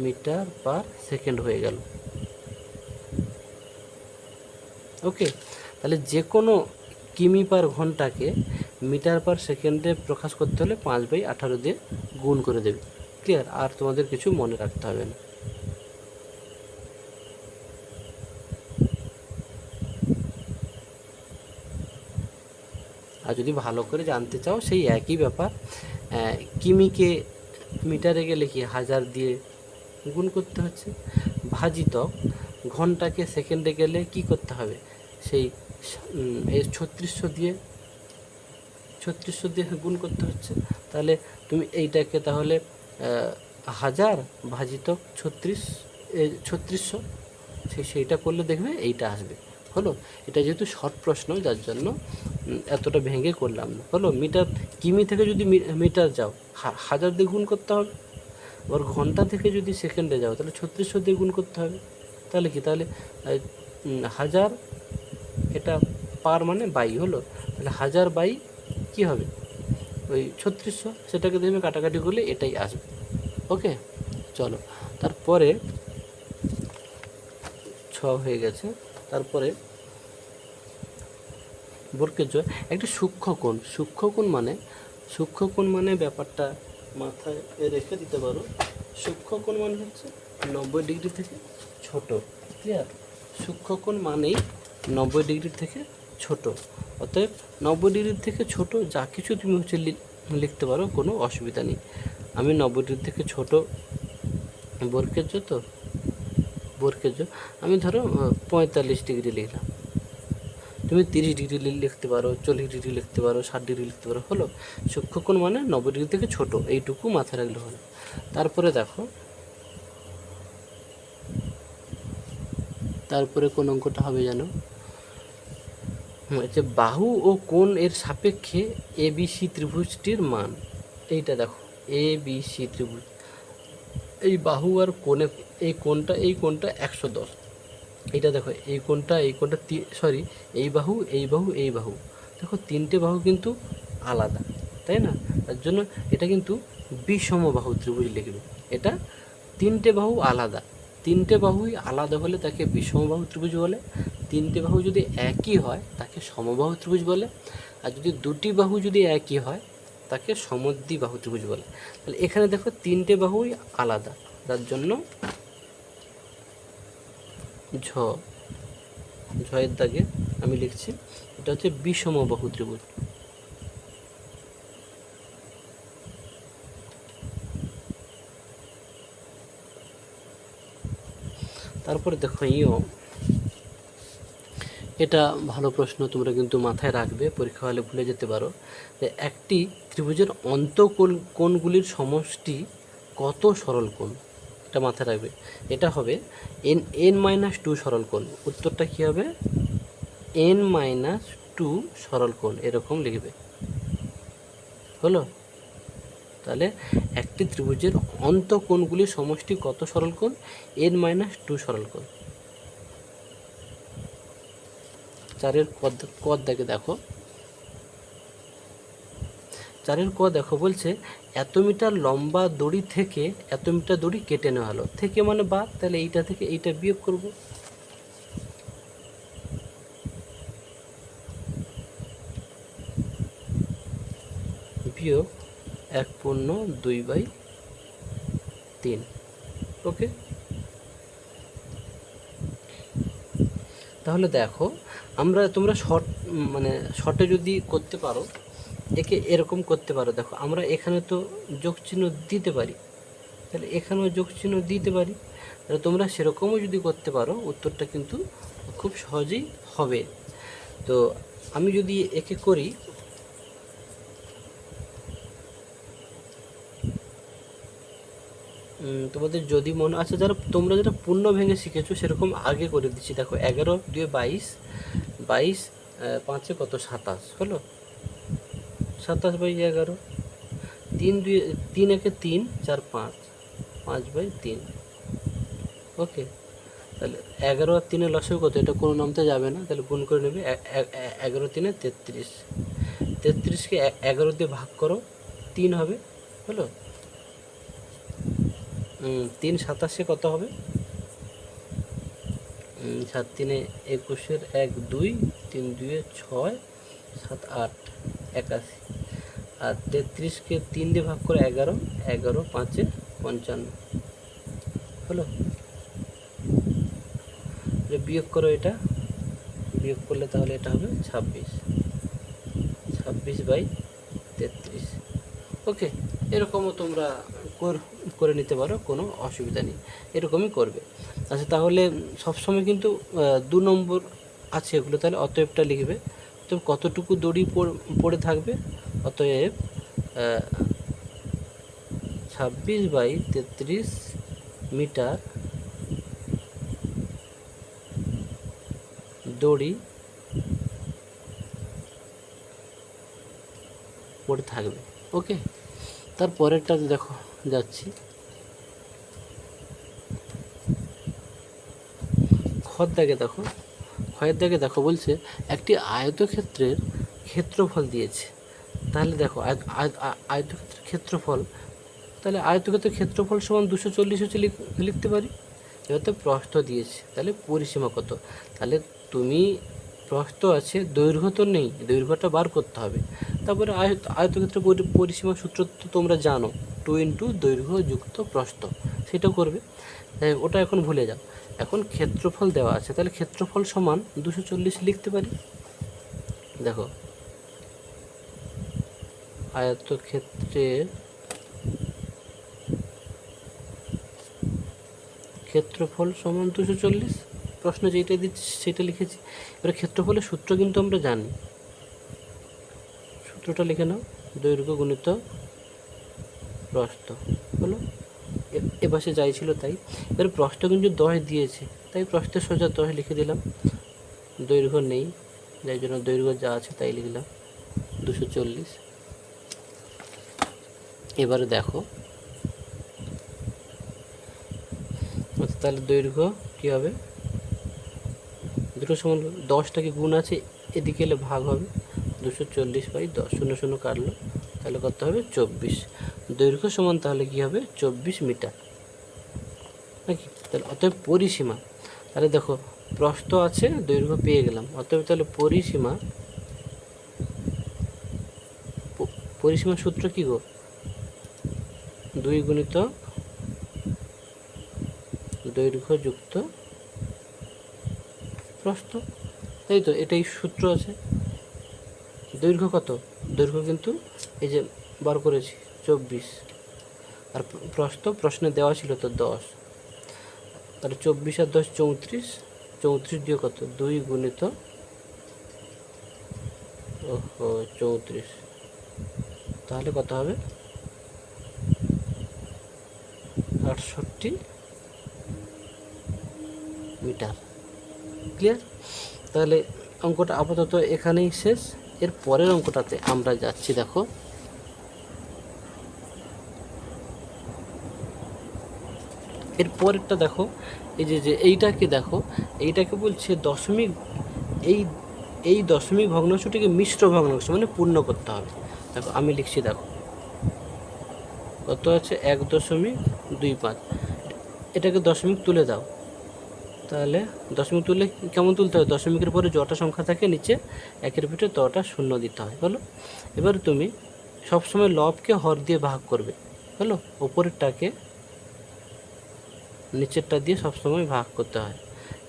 মিটার পার সেকেন্ড হয়ে গেল। ওকে, তাহলে যে কোনো কিমি পার ঘন্টাকে মিটার পার সেকেন্ডে প্রকাশ করতে হলে 5/18 দিয়ে গুণ করে দেবে। ক্লিয়ার? আর তোমাদের কিছু মনে রাখতে হবে না। আর যদি ভালো করে জানতে চাও সেই একই ব্যাপার, কিমিকে মিটারে গেলে কি 1000 দিয়ে গুণ করতে হচ্ছে, ভাজিতক ঘন্টাকে সেকেন্ডে গেলে কি করতে হবে, সেই 3600 দিয়ে গুণ করতে হচ্ছে। তাহলে তুমি এইটাকে তাহলে 1000 ভাজিতক 3600 সেইটা করলে দেখবে এইটা আসবে, হলো। এটা যেহেতু শর্ট প্রশ্ন যার জন্য এতটা ভেঙে করলাম না, হলো। কিমি থেকে যদি মিটার যাও 1000 দিয়ে গুণ করতে হবে, আবার ঘন্টা থেকে যদি সেকেন্ডে যাও তাহলে 3600 দিয়ে গুণ করতে হবে। তাহলে কি, তাহলে 1000 এটা পার মানে বাই, হলো। তাহলে 1000 বাই কী হবে, ওই 3600, সেটাকে দেখবে কাটাকাটি করলে এটাই আসবে। ওকে, চলো। তারপরে 6 হয়ে গেছে। তারপরে বর্গের জয় একটা সূক্ষ্মকোণ মানে ব্যাপারটা মাথায় রেখে দিতে পারো। সূক্ষ্মকোণ মানে হচ্ছে 90 ডিগ্রি থেকে ছোট। ক্লিয়ার? সূক্ষ্মকোণ মানেই 90 ডিগ্রি থেকে ছোট। অতএব 90 ডিগ্রি থেকে ছোট যা কিছু তুমি হচ্ছে লিখতে পারো, কোনো অসুবিধা নেই। আমি 90 ডিগ্রি থেকে ছোট বর্গের জয় আমি ধরো 45 ডিগ্রি লিখলাম। তুমি 30 ডিগ্রি লিখতে পারো, 40 ডিগ্রি লিখতে পারো, 60 ডিগ্রি লিখতে পারো, হলো। সূক্ষ্মকোণ মানে 90 ডিগ্রি থেকে ছোট, এইটুকু মাথায় রাখলে হলো। তারপরে দেখো, তারপরে কোন অঙ্কটা হবে জানো? হচ্ছে বাহু ও কোণ এর সাপেক্ষে এ বি সি ত্রিভুজটির মান। এইটা দেখো, এ বি সি ত্রিভুজ, এই বাহু আর কোণে, এই কোণটা 110, এইটা দেখো এই কোণটা সরি, এই বাহু এই বাহু এই বাহু, দেখো তিনটে বাহু কিন্তু আলাদা, তাই না? তার জন্য এটা কিন্তু বিষমবাহু ত্রিভুজ লিখবে। এটা তিনটে বাহু আলাদা, তিনটে বাহুই আলাদা হলে তাকে বিষমবাহু ত্রিভুজ বলে। তিনটে বাহু যদি একই হয় তাকে সমবাহু ত্রিভুজ বলে। আর যদি দুটি বাহু যদি একই হয় তাকে সমদ্বিবাহু ত্রিভুজ বলে। তাহলে এখানে দেখো তিনটে বাহুই আলাদা, তার জন্য ঝয়ের দাগে আমি লিখছি এটা হচ্ছে বিষমবাহু ত্রিভুজ। তারপরে দেখো এটা ভালো প্রশ্ন, তোমরা কিন্তু মাথায় রাখবে, পরীক্ষা হলে ভুলে যেতে পারো, যে একটি ত্রিভুজের কোণগুলির সমষ্টি কত সরল কোণ, এটা মাথায় রাখবে। এটা হবে n-2 সরল কোণ। উত্তরটা কী হবে? n-2 সরল কোণ, এরকম লিখবে। হলো? তাহলে একটি ত্রিভুজের অন্তঃকোণগুলির সমষ্টি কত সরল কোণ? n-2 সরল কোণ। 4 কদ দেখে দেখো, 4 ক দেখো, বলছে এত মিটার লম্বা দড়ি থেকে এত মিটার দড়ি কেটে নেওয়া হলো। থেকে মানে বাদ, তাহলে এইটা থেকে এইটা বিয়োগ করব। বিয়োগ 1/2/3। ওকে, তাহলে দেখো তোমরা শর্টে যদি করতে পারো, একে এরকম করতে পারো। দেখো আমরা এখানে তো যোগ চিহ্ন দিতে পারি, তাহলে এখানেও যোগ চিহ্ন দিতে পারি। তাহলে তোমরা সেরকমও যদি করতে পারো, উত্তরটা কিন্তু খুব সহজেই হবে। তো আমি যদি একে করি, তোমাদের যদি মনে আছে, তোমরা যেটা পূর্ণ ভেঙে শিখেছো সেরকম আগে করে দিচ্ছি। দেখো 11-2 22, 5 কত 27 হলো, 27/11, 3 একে 3, 4 5, 5/3। ওকে, তাহলে 11 আর 3 লসাগু কত? এটা কোনো নামতে যাবে না, তাহলে গুণ করে নেবে। 11-3 33, 33কে 11 দিয়ে ভাগ করো, 3 হবে। হলো, 3 27 কত হবে? 7 3 21, 1 2, 3 2 6, 7 8 81। আর 33কে 3 দিয়ে ভাগ করে 11, 11 5 55। হলো, বিয়োগ করো, এটা বিয়োগ করলে তাহলে এটা হবে 26/33। ওকে, এরকমও তোমরা করে নিতে পারো, কোনো অসুবিধা নেই, এরকমই করবে। আচ্ছা, তাহলে সবসময় কিন্তু 2 নম্বর আছে এগুলো, তাহলে অতএবটা লিখবে। তো কতটুকু দড়ি পড়ে থাকবে? অতএব 26/33 মিটার দড়ি পড়ে থাকবে। ওকে, তারপরেরটা দেখো যাচ্ছি, ক্ষয়ের দাগে দেখো, বলছে একটি আয়তক্ষেত্রের ক্ষেত্রফল দিয়েছে। তাহলে দেখো আয়তক্ষেত্রের ক্ষেত্রফল, তাহলে আয়তক্ষেত্রের ক্ষেত্রফল সমান 240 হচ্ছে লিখতে পারি। এবার তো প্রস্থ দিয়েছে, তাহলে পরিসীমা কত? তাহলে তুমি প্রস্থ আছে, দৈর্ঘ্য তো নেই, দৈর্ঘ্যটা বার করতে হবে। তারপরে আয়তক্ষেত্রের পরিসীমা সূত্র তো তোমরা জানো, 2 দৈর্ঘ্য যুক্ত প্রস্থ, সেটা করবে। ওটা এখন ভুলে যাও, এখন ক্ষেত্রফল দেওয়া আছে, তাহলে ক্ষেত্রফল সমান 240 লিখতে পারি। দেখো আয়তক্ষেত্রের ক্ষেত্রফল সমান 240, প্রশ্ন যেটা দিচ্ছি সেটা লিখেছি। এবার ক্ষেত্রফলের সূত্র কিন্তু আমরা জানি, সূত্রটা লিখে নাও, দৈর্ঘ্য গুণিত প্রস্থ। হলো, এপাশে যাই ছিল তাই। এবার প্রস্থ কিন্তু 10 দিয়েছে, তাই প্রস্থের সোজা 10 লিখে দিলাম, দৈর্ঘ্য নেই, যার জন্য দৈর্ঘ্য যা আছে তাই লিখলাম 240। এবারে দেখো তাহলে দৈর্ঘ্য কী হবে, দুটো সমান 10টাকে গুণ আছে এদিকে এলে ভাগ হবে, 240/10, 0 0 কাটলো, তাহলে কত হবে 24। দৈর্ঘ্য সমান তাহলে কী হবে 24 মিটার নাকি। তাহলে অতএব পরিসীমা, তাহলে দেখো প্রস্থ আছে দৈর্ঘ্য পেয়ে গেলাম, অতএব তাহলে পরিসীমা সূত্র কী গো, 2 গুণিতক দৈর্ঘ্য যুক্ত প্রস্থ, তাই তো, এটাই সূত্র আছে। দৈর্ঘ্য কত, দৈর্ঘ্য কিন্তু এই যে বার করেছি 24, আর প্রশ্নে দেওয়া ছিল তো 10, তাহলে 24 আর 10 34, 34 দিয়ে কত 2 গুণিত 34, তাহলে কত হবে 68 মিটার। ক্লিয়ার? তাহলে অঙ্কটা আপাতত এখানেই শেষ। এর পরের অঙ্কটাতে আমরা যাচ্ছি, দেখো এর পরেরটা দেখো, এই যে এইটাকে দেখো, এইটাকে বলছে দশমিক, এই দশমিক ভগ্নাংশটিকে মিশ্র ভগ্নাংশ মানে পূর্ণ করতে হবে। দেখো আমি লিখছি, দেখো কত আছে 1.25, এটাকে দশমিক তুলে দাও, তাহলে দশমিক তুললে কেমন তুলতে হয়, দশমিকের পরে যটা সংখ্যা থাকে নিচে একের ভিতরে তটা শূন্য দিতে হয়, হলো। এবার তুমি সবসময় লবকে হর দিয়ে ভাগ করবে, হলো, ওপরেরটাকে নিচেরটা দিয়ে সবসময় ভাগ করতে হয়।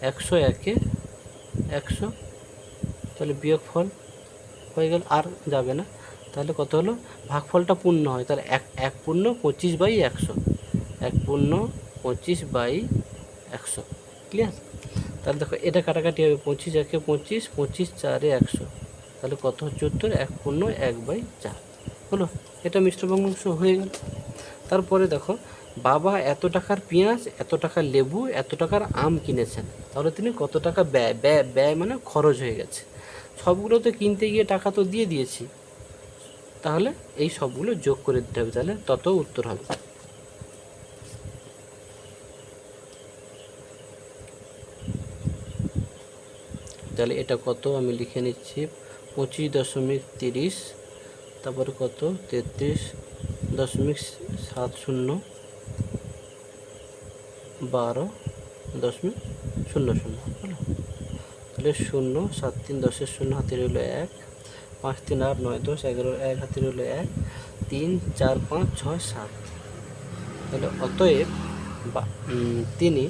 100 একে 100, তাহলে বিয়োগ ফল হয়ে গেল, আর যাবে না, তাহলে কত হলো, ভাগফলটা পূর্ণ হয়, তাহলে 1 পূর্ণ 25/100, 1 পূর্ণ 25/100। ক্লিয়ার? তাহলে দেখো এটা কাটাকাটি হবে, 25 একে 25, 25 4 100, তাহলে কত হচ্ছে উত্তর 1 পূর্ণ 1/4, হলো। এটা মিশ্র ভগ্নাংশ হয়ে গেল। তারপরে দেখো বাবা এত টাকার পেঁয়াজ, এত টাকার লেবু, এত টাকার আম কিনেছেন, তাহলে তিনি কত টাকা ব্যয় মানে খরচ হয়ে গেছে। সবগুলো তো কিনতে গিয়ে টাকা তো দিয়ে দিয়েছি, তাহলে এই সবগুলো যোগ করে দিতে হবে, তাহলে তত উত্তর হবে। তাহলে এটা কত আমি লিখে নিচ্ছি, 25.30, তারপরে কত 33.70, 12.00, হলো। তাহলে 0 7 3 10 0 হাতে রইল 1, 5 3 8 9 10 11 1 হাতে রইল 1, 3 4 5 6 7, তাহলে অতএব তিনি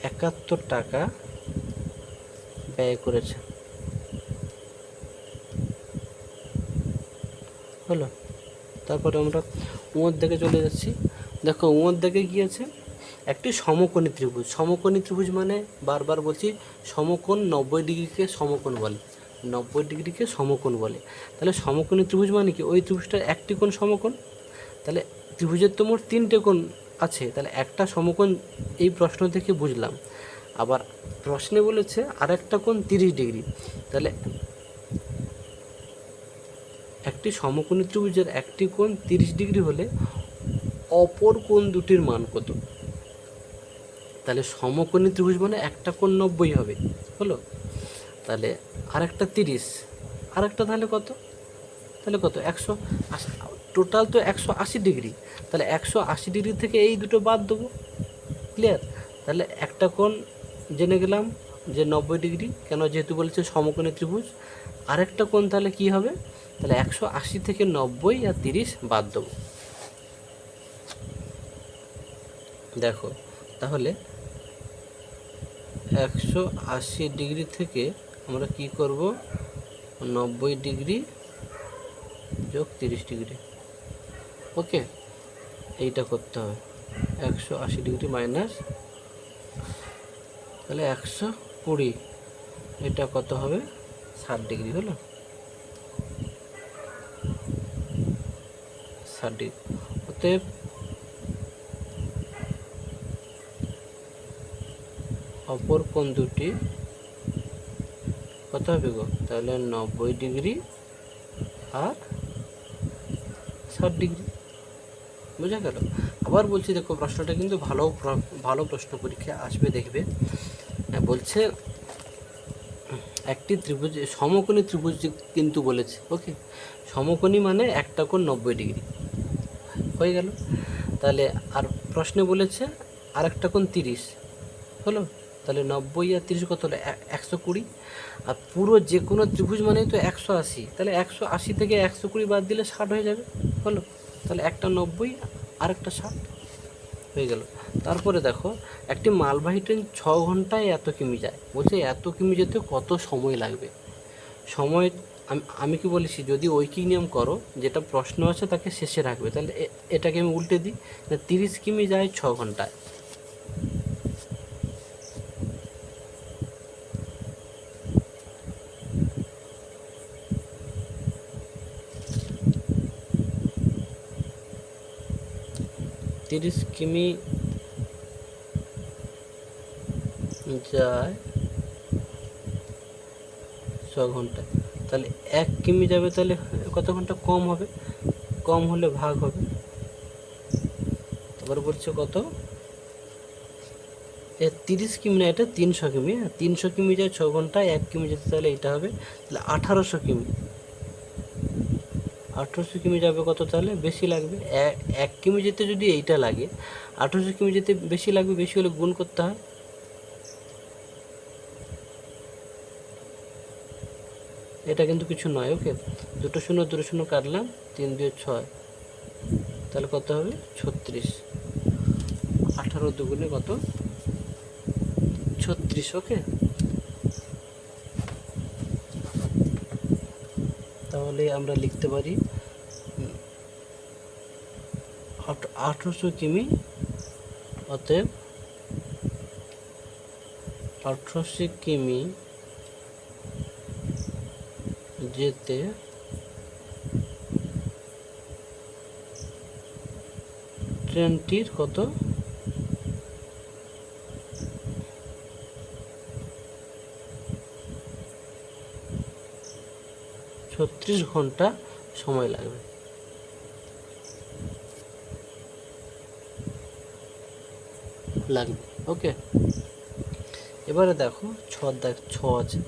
71 টাকা ব্যয় করেছেন, হলো। তারপরে আমরা উঁয়োর দিকে চলে যাচ্ছি। দেখো উঁয়োর দিকে কী আছে, একটি সমকোণী ত্রিভুজ। সমকোণী ত্রিভুজ মানে বারবার বলছি, সমকোণ 90 ডিগ্রিকে সমকোণ বলে, 90 ডিগ্রিকে সমকোণ বলে। তাহলে সমকোণী ত্রিভুজ মানে কি, ওই ত্রিভুজটার একটি কোণ সমকোণ, তাহলে ত্রিভুজের তো মোট 3টে কোণ আছে, তাহলে একটা সমকোণ এই প্রশ্ন থেকে বুঝলাম। আবার প্রশ্নে বলেছে আর একটা কোণ 30 ডিগ্রি, তাহলে একটি সমকোণী ত্রিভুজের একটি কোণ 30 ডিগ্রি হলে অপর কোণ দুটির মান কত। তাহলে সমকোণী ত্রিভুজ মানে একটা কোণ 90 হবে, হলো। তাহলে আরেকটা 30, আরেকটা তাহলে কত, 180, টোটাল তো 180 ডিগ্রি, তাহলে 180 ডিগ্রি থেকে এই দুটো বাদ দেবো। ক্লিয়ার? তাহলে একটা কোণ জেনে গেলাম যে 90 ডিগ্রি, কেন, যেহেতু বলেছে সমকোণী ত্রিভুজ। আরেকটা কোণ তাহলে কি হবে, তাহলে 180 থেকে 90 আর 30 বাদ দেবো। দেখো তাহলে 180 ডিগ্রি থেকে আমরা কি করব, 90 ডিগ্রি যোগ 30 ডিগ্রি, ওকে, এইটা করতে হবে। 180 ডিগ্রি মাইনাস, তাহলে 120, এটা কত হবে 60 ডিগ্রি, হলো। 60 ডিগ্রি, অতএব অপর কোণ দুটি কত হবে গো? তাহলে 90 ডিগ্রি আর 60 ডিগ্রি। বোঝা গেল? আবার বলছি, দেখো প্রশ্নটা কিন্তু ভালো প্রশ্ন পরীক্ষায় আসবে, দেখবে। বলছে একটি ত্রিভুজ, সমকোণী ত্রিভুজ কিন্তু বলেছে। ওকে, সমকোণী মানে একটা কোণ 90 ডিগ্রি হয়ে গেল। তাহলে আর প্রশ্নে বলেছে আর একটা কোণ 30 হলো। তাহলে 90 আর 30 কত হলো? 120। আর পুরো যে কোনো ত্রিভুজ মানেই তো 180। তাহলে 180 থেকে 120 বাদ দিলে 60 হয়ে যাবে। হলো, তাহলে একটা 90 আর একটা 60 হয়ে গেল। তারপরে দেখো, একটি মালবাহী ট্রেন 6 ঘন্টায় এত কিমি যায়। বলছে এত কিমি যেতে কত সময় লাগবে? সময় আমি কি বলেছি, যদি ঐকিক নিয়ম করো, যেটা প্রশ্ন আছে তাকে শেষে রাখবে। তাহলে এটাকে আমি উল্টে দিই, 30 কিমি যায় 6 ঘন্টায়। তিরিশ কিমি যায় 6 ঘন্টায়। তাহলে 1 কিমি যাবে, তাহলে কত ঘন্টা কম হবে? কম হলে ভাগ হবে। তারপর বলছে কত? 30 কিমি না, এটা 300 কিমি। 300 কিমি যায় 6 ঘন্টায়, 1 কিমি যেতে, তাহলে এটা হবে তাহলে 1800 কিমি। 1800 কিমি যাবে কত? তাহলে বেশি লাগবে। 1 কিমি যেতে যদি এইটা লাগে, 1800 কিমি যেতে বেশি লাগবে। বেশি হলে গুণ করতে হয়। এটা কিন্তু কিছু নয়। ওকে, দুটো শূন্য কাটলাম, 3 2 6, তাহলে কত হবে? 36। 18 দুগুণে কত? 36। ওকে, তাহলে আমরা লিখতে পারি 1800 কিমি। অতএব 1800 কিমি যেতে ট্রেনটির কত? 36 ঘন্টা সময় লাগবে। ওকে, এবারে দেখো 6 আছে।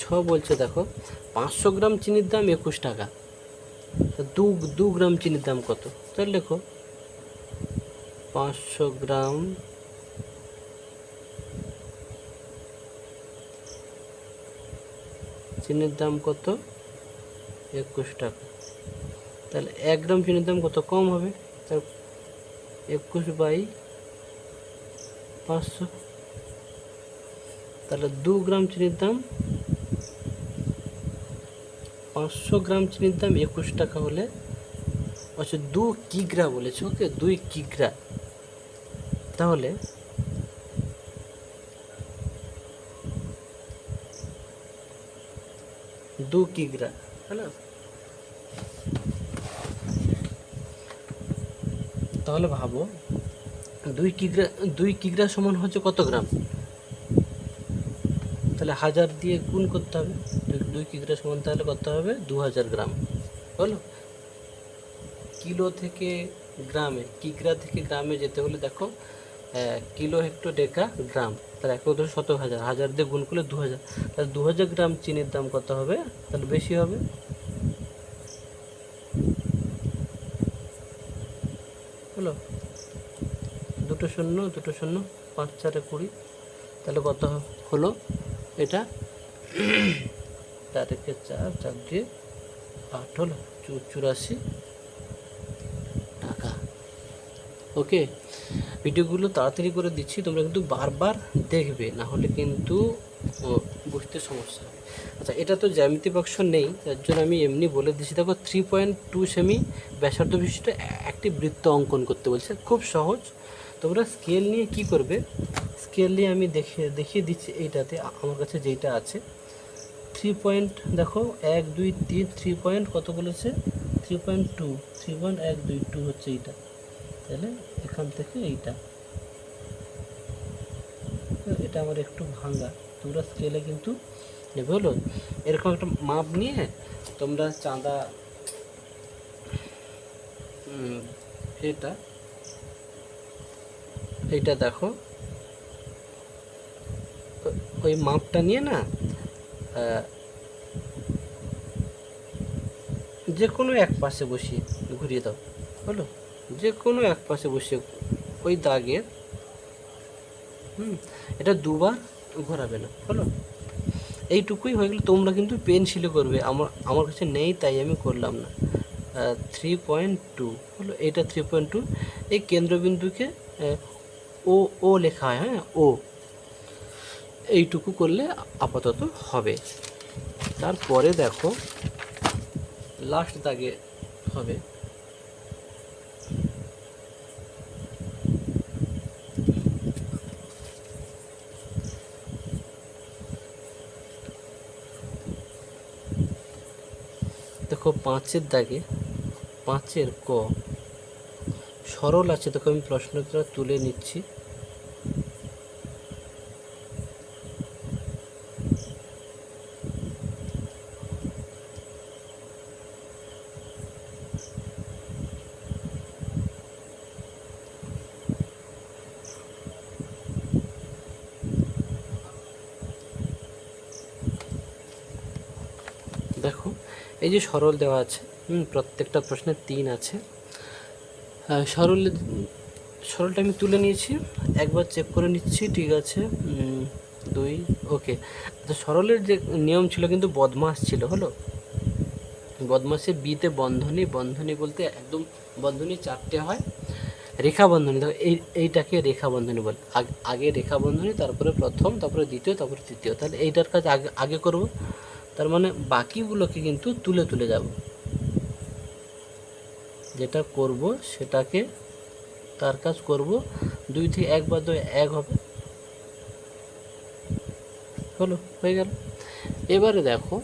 6 বলছে, দেখো 500 গ্রাম চিনির দাম 21 টাকা। 2 গ্রাম চিনির দাম কত? তাহলে দেখো 500 গ্রাম চিনির দাম কত? 21 টাকা। তাহলে 1 গ্রাম চিনির দাম কত? কম হবে। তার 21/500। তাহলে 2 গ্রাম চিনির দাম, 500 গ্রাম চিনির দাম 21 টাকা হলে, আচ্ছা 2 কিগ্রা বলেছে। ওকে, 2 কিগ্রা। তাহলে 2 কিগ্রা, হ্যাঁ। তাহলে ভাবো 2 কিগ্রা সমান হচ্ছে কত গ্রাম? তাহলে 1000 দিয়ে গুণ করতে হবে। 2 কিগ্রা সমান তাহলে কত হবে? 2000 গ্রাম। হলো, কিলো থেকে গ্রামে, কিগ্রা থেকে গ্রামে যেতে হলে দেখো কিলো, হেক্টর, ডেকা, গ্রাম, তাহলে 1 হাজার দিয়ে গুণ করলে 2000। তাহলে 2000 গ্রাম চিনির দাম কত হবে? তাহলে বেশি হবে। হলো, 2 শূন্য 5 4 20, তাহলে কত হলো? এটা 4 4 4 দিয়ে 8 হলো 84 টাকা। ওকে, ভিডিওগুলো তাড়াতাড়ি করে দিচ্ছি, তোমরা কিন্তু বারবার দেখবে, না হলে কিন্তু বুঝতে সমস্যা হবে। আচ্ছা, এটা তো জ্যামিতি বাক্স নেই, তার জন্য আমি এমনি বলে দিচ্ছি। দেখো 3.2 সেমি ব্যাসার্ধ বিশিষ্ট একটি বৃত্ত অঙ্কন করতে বলছে। খুব সহজ। তোমরা স্কেল নিয়ে কি করবে? স্কেল নিয়ে আমি দেখিয়ে দিচ্ছি। এইটাতে আমার কাছে যেইটা আছে 3 পয়েন্ট, দেখো 1 2 3, 3 পয়েন্ট কত বলেছে? 3.2, 3.122 হচ্ছে এইটা। তাহলে এখান থেকে এইটা এটা আমার একটু ভাঙা, তোমরা স্কেলে কিন্তু নেবে, হলো। এরকম একটা মাপ নিয়ে তোমরা চাঁদা এইটা দেখো, ওই মাপটা নিয়ে না যে কোনো এক পাশে বসিয়ে ঘুরিয়ে দাও, হলো। যে কোনো এক পাশে বসিয়ে ওই দাগের এটা দুবার ঘোরাবে না, হলো। এইটুকুই হয়ে গেলে। তোমরা কিন্তু পেন্সিলে করবে, আমার কাছে নেই তাই আমি করলাম না। 3.2 হলো, এটা 3.2। এই কেন্দ্রবিন্দুকে ও ও লেখা হয়, হ্যাঁ, ও। এইটুকু করলে আপাতত হবে। তারপরে দেখো লাস্ট দাগে হবে, দেখো 5-এর দাগে, 5-এর ক সরল আছে। দেখো আমি প্রশ্নটা তুলে নিচ্ছি। দেখো এই যে সরল দেওয়া আছে, প্রত্যেকটা প্রশ্নে 3 আছে। সরলটা আমি তুলে নিয়েছি, একবার চেক করে নিচ্ছি, ঠিক আছে। 2, ওকে। তো সরলের যে নিয়ম ছিল কিন্তু বদমাস ছিল, হলো। বদমাসে বিতে বন্ধনী, বন্ধনী বলতে একদম বন্ধনী 4টে হয়, রেখা বন্ধনী। দেখো এইটাকে রেখা বন্ধনী বলে। আগে রেখা বন্ধনী, তারপরে প্রথম, তারপরে দ্বিতীয়, তারপরে তৃতীয়। তাহলে এইটার কাজ আগে করব, তার মানে বাকিগুলোকে কিন্তু তুলে তুলে যাব। যেটা করব সেটাকে তার কাজ করব, 2 থেকে 1 বাদ 1 হবে, হলো, হয়ে গেল। এবারে দেখো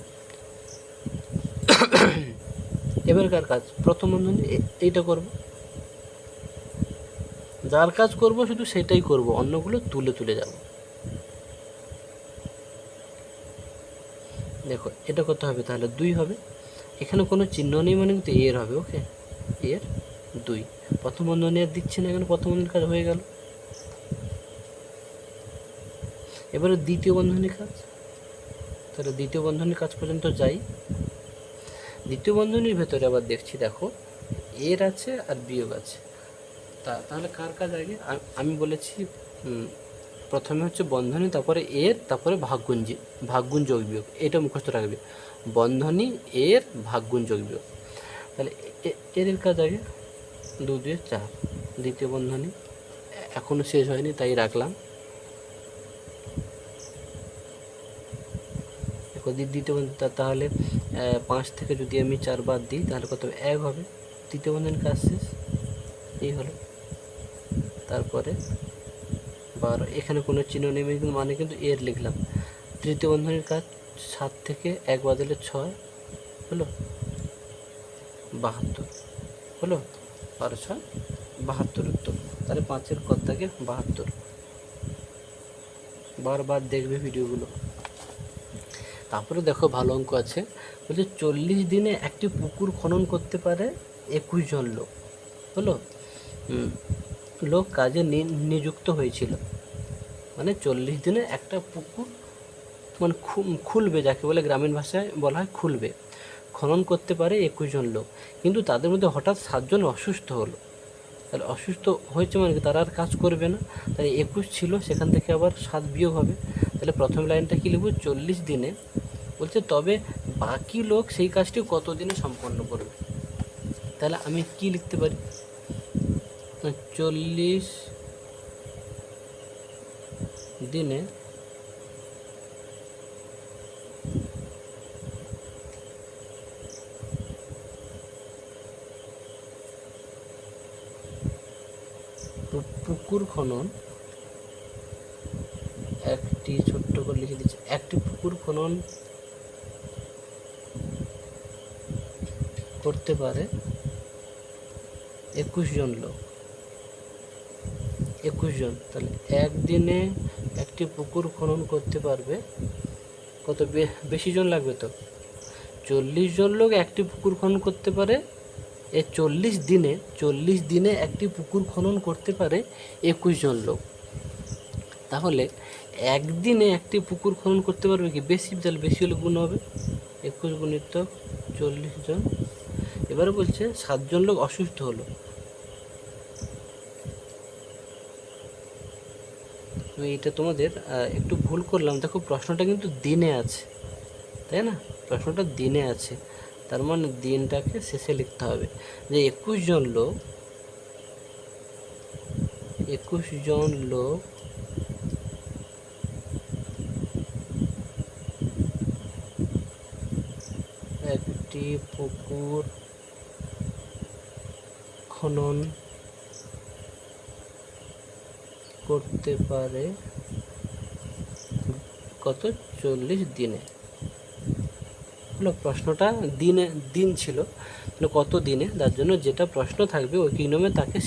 এবারকার কাজ প্রথম বন্ধনী, এইটা করব। যার কাজ করব শুধু সেটাই করব, অন্যগুলো তুলে তুলে যাব। দেখো এটা কত হবে, তাহলে 2 হবে। এখানে কোনো চিহ্ন নেই মানে কিন্তু এর হবে, ওকে, এর 2। প্রথম বন্ধনী আর দিচ্ছি না, এখানে প্রথম বন্ধনীর কাজ হয়ে গেল। এবারে দ্বিতীয় বন্ধনীর কাজ, তাহলে দ্বিতীয় বন্ধনীর কাজ পর্যন্ত যাই। দ্বিতীয় বন্ধনীর ভেতরে আবার দেখছি, দেখো এর আছে আর বিয়োগ আছে। তাহলে কার কাজ আগে? আমি বলেছি প্রথমে হচ্ছে বন্ধনী, তারপরে এর, তারপরে ভাগগুণ যোগ বিয়োগ। এটা মুখস্থ রাখবে, বন্ধনী, এর, ভাগগুণ যোগ বিয়োগ। তাহলে এর কাজ আগে, 2 2 4। দ্বিতীয় বন্ধনী এখনও শেষ হয়নি তাই রাখলাম। দেখো দ্বিতীয় বন্ধনী, তাহলে 5 থেকে যদি আমি 4 বাদ দিই তাহলে কত 1 হবে। তৃতীয় বন্ধনীর কাজ শেষ, এই হলো। তারপরে 12, এখানে কোনো চিহ্ন নেই মানে কিন্তু এর লিখলাম। তৃতীয় বন্ধনীর কাজ 7 থেকে 1 বাদ দিলে 6, হলো 72, হলো 12 6 72 উত্তর। তাহলে 5-এর ক থেকে 72। বারবার দেখবে ভিডিওগুলো। তারপরে দেখো ভালো অঙ্ক আছে, বলছে 40 দিনে একটি পুকুর খনন করতে পারে 21 জন লোক, হলো। লোক কাজে নিযুক্ত হয়েছিল, মানে 40 দিনে একটা পুকুর মানে খুলবে, যাকে বলে গ্রামীণ ভাষায় বলা হয় খুলবে, খনন করতে পারে 21 জন লোক। কিন্তু তাদের মধ্যে হঠাৎ 7 জন অসুস্থ হলো। তাহলে অসুস্থ হয়েছে মানে তারা আর কাজ করবে না। তাহলে 21 ছিল, সেখান থেকে আবার 7 বিয়োগ হবে। তাহলে প্রথম লাইনটা কী লিখব, 40 দিনে। বলছে তবে বাকি লোক সেই কাজটি কত দিনে সম্পন্ন করবে। তাহলে আমি কি লিখতে পারি, 40 দিনে পুকুর খনন, একটি ছোট্ট করে লিখে দিচ্ছি, একটি পুকুর খনন করতে পারে 21 জন লোক। 21 জন, তাহলে একদিনে একটি পুকুর খনন করতে পারবে কত? বেশি জন লাগবে তো। 40 জন লোক একটি পুকুর খনন করতে পারে, 40 দিনে একটি পুকুর খনন করতে পারে 21 জন লোক। তাহলে একদিনে একটি পুকুর খনন করতে পারবে কি? বেশি, তাহলে বেশি হলে গুণ হবে, 21 গুণিত 40 জন। এবারে বলছে 7 জন লোক অসুস্থ হলো। এটা তোমাদের একটু ভুল করলাম, দেখো প্রশ্নটা কিন্তু দিনে আছে, তাই না? প্রশ্নটা দিনে আছে, তার মানে দিনটাকে শেষে লিখতে হবে। যে 21 জন লোক একটি পুকুর খনন করতে পারে কত? 40 দিনে। হলো প্রশ্নটা দিন ছিল, কত দিনে, তার জন্য যেটা প্রশ্ন থাকবে ওই কি নিয়মে তাকে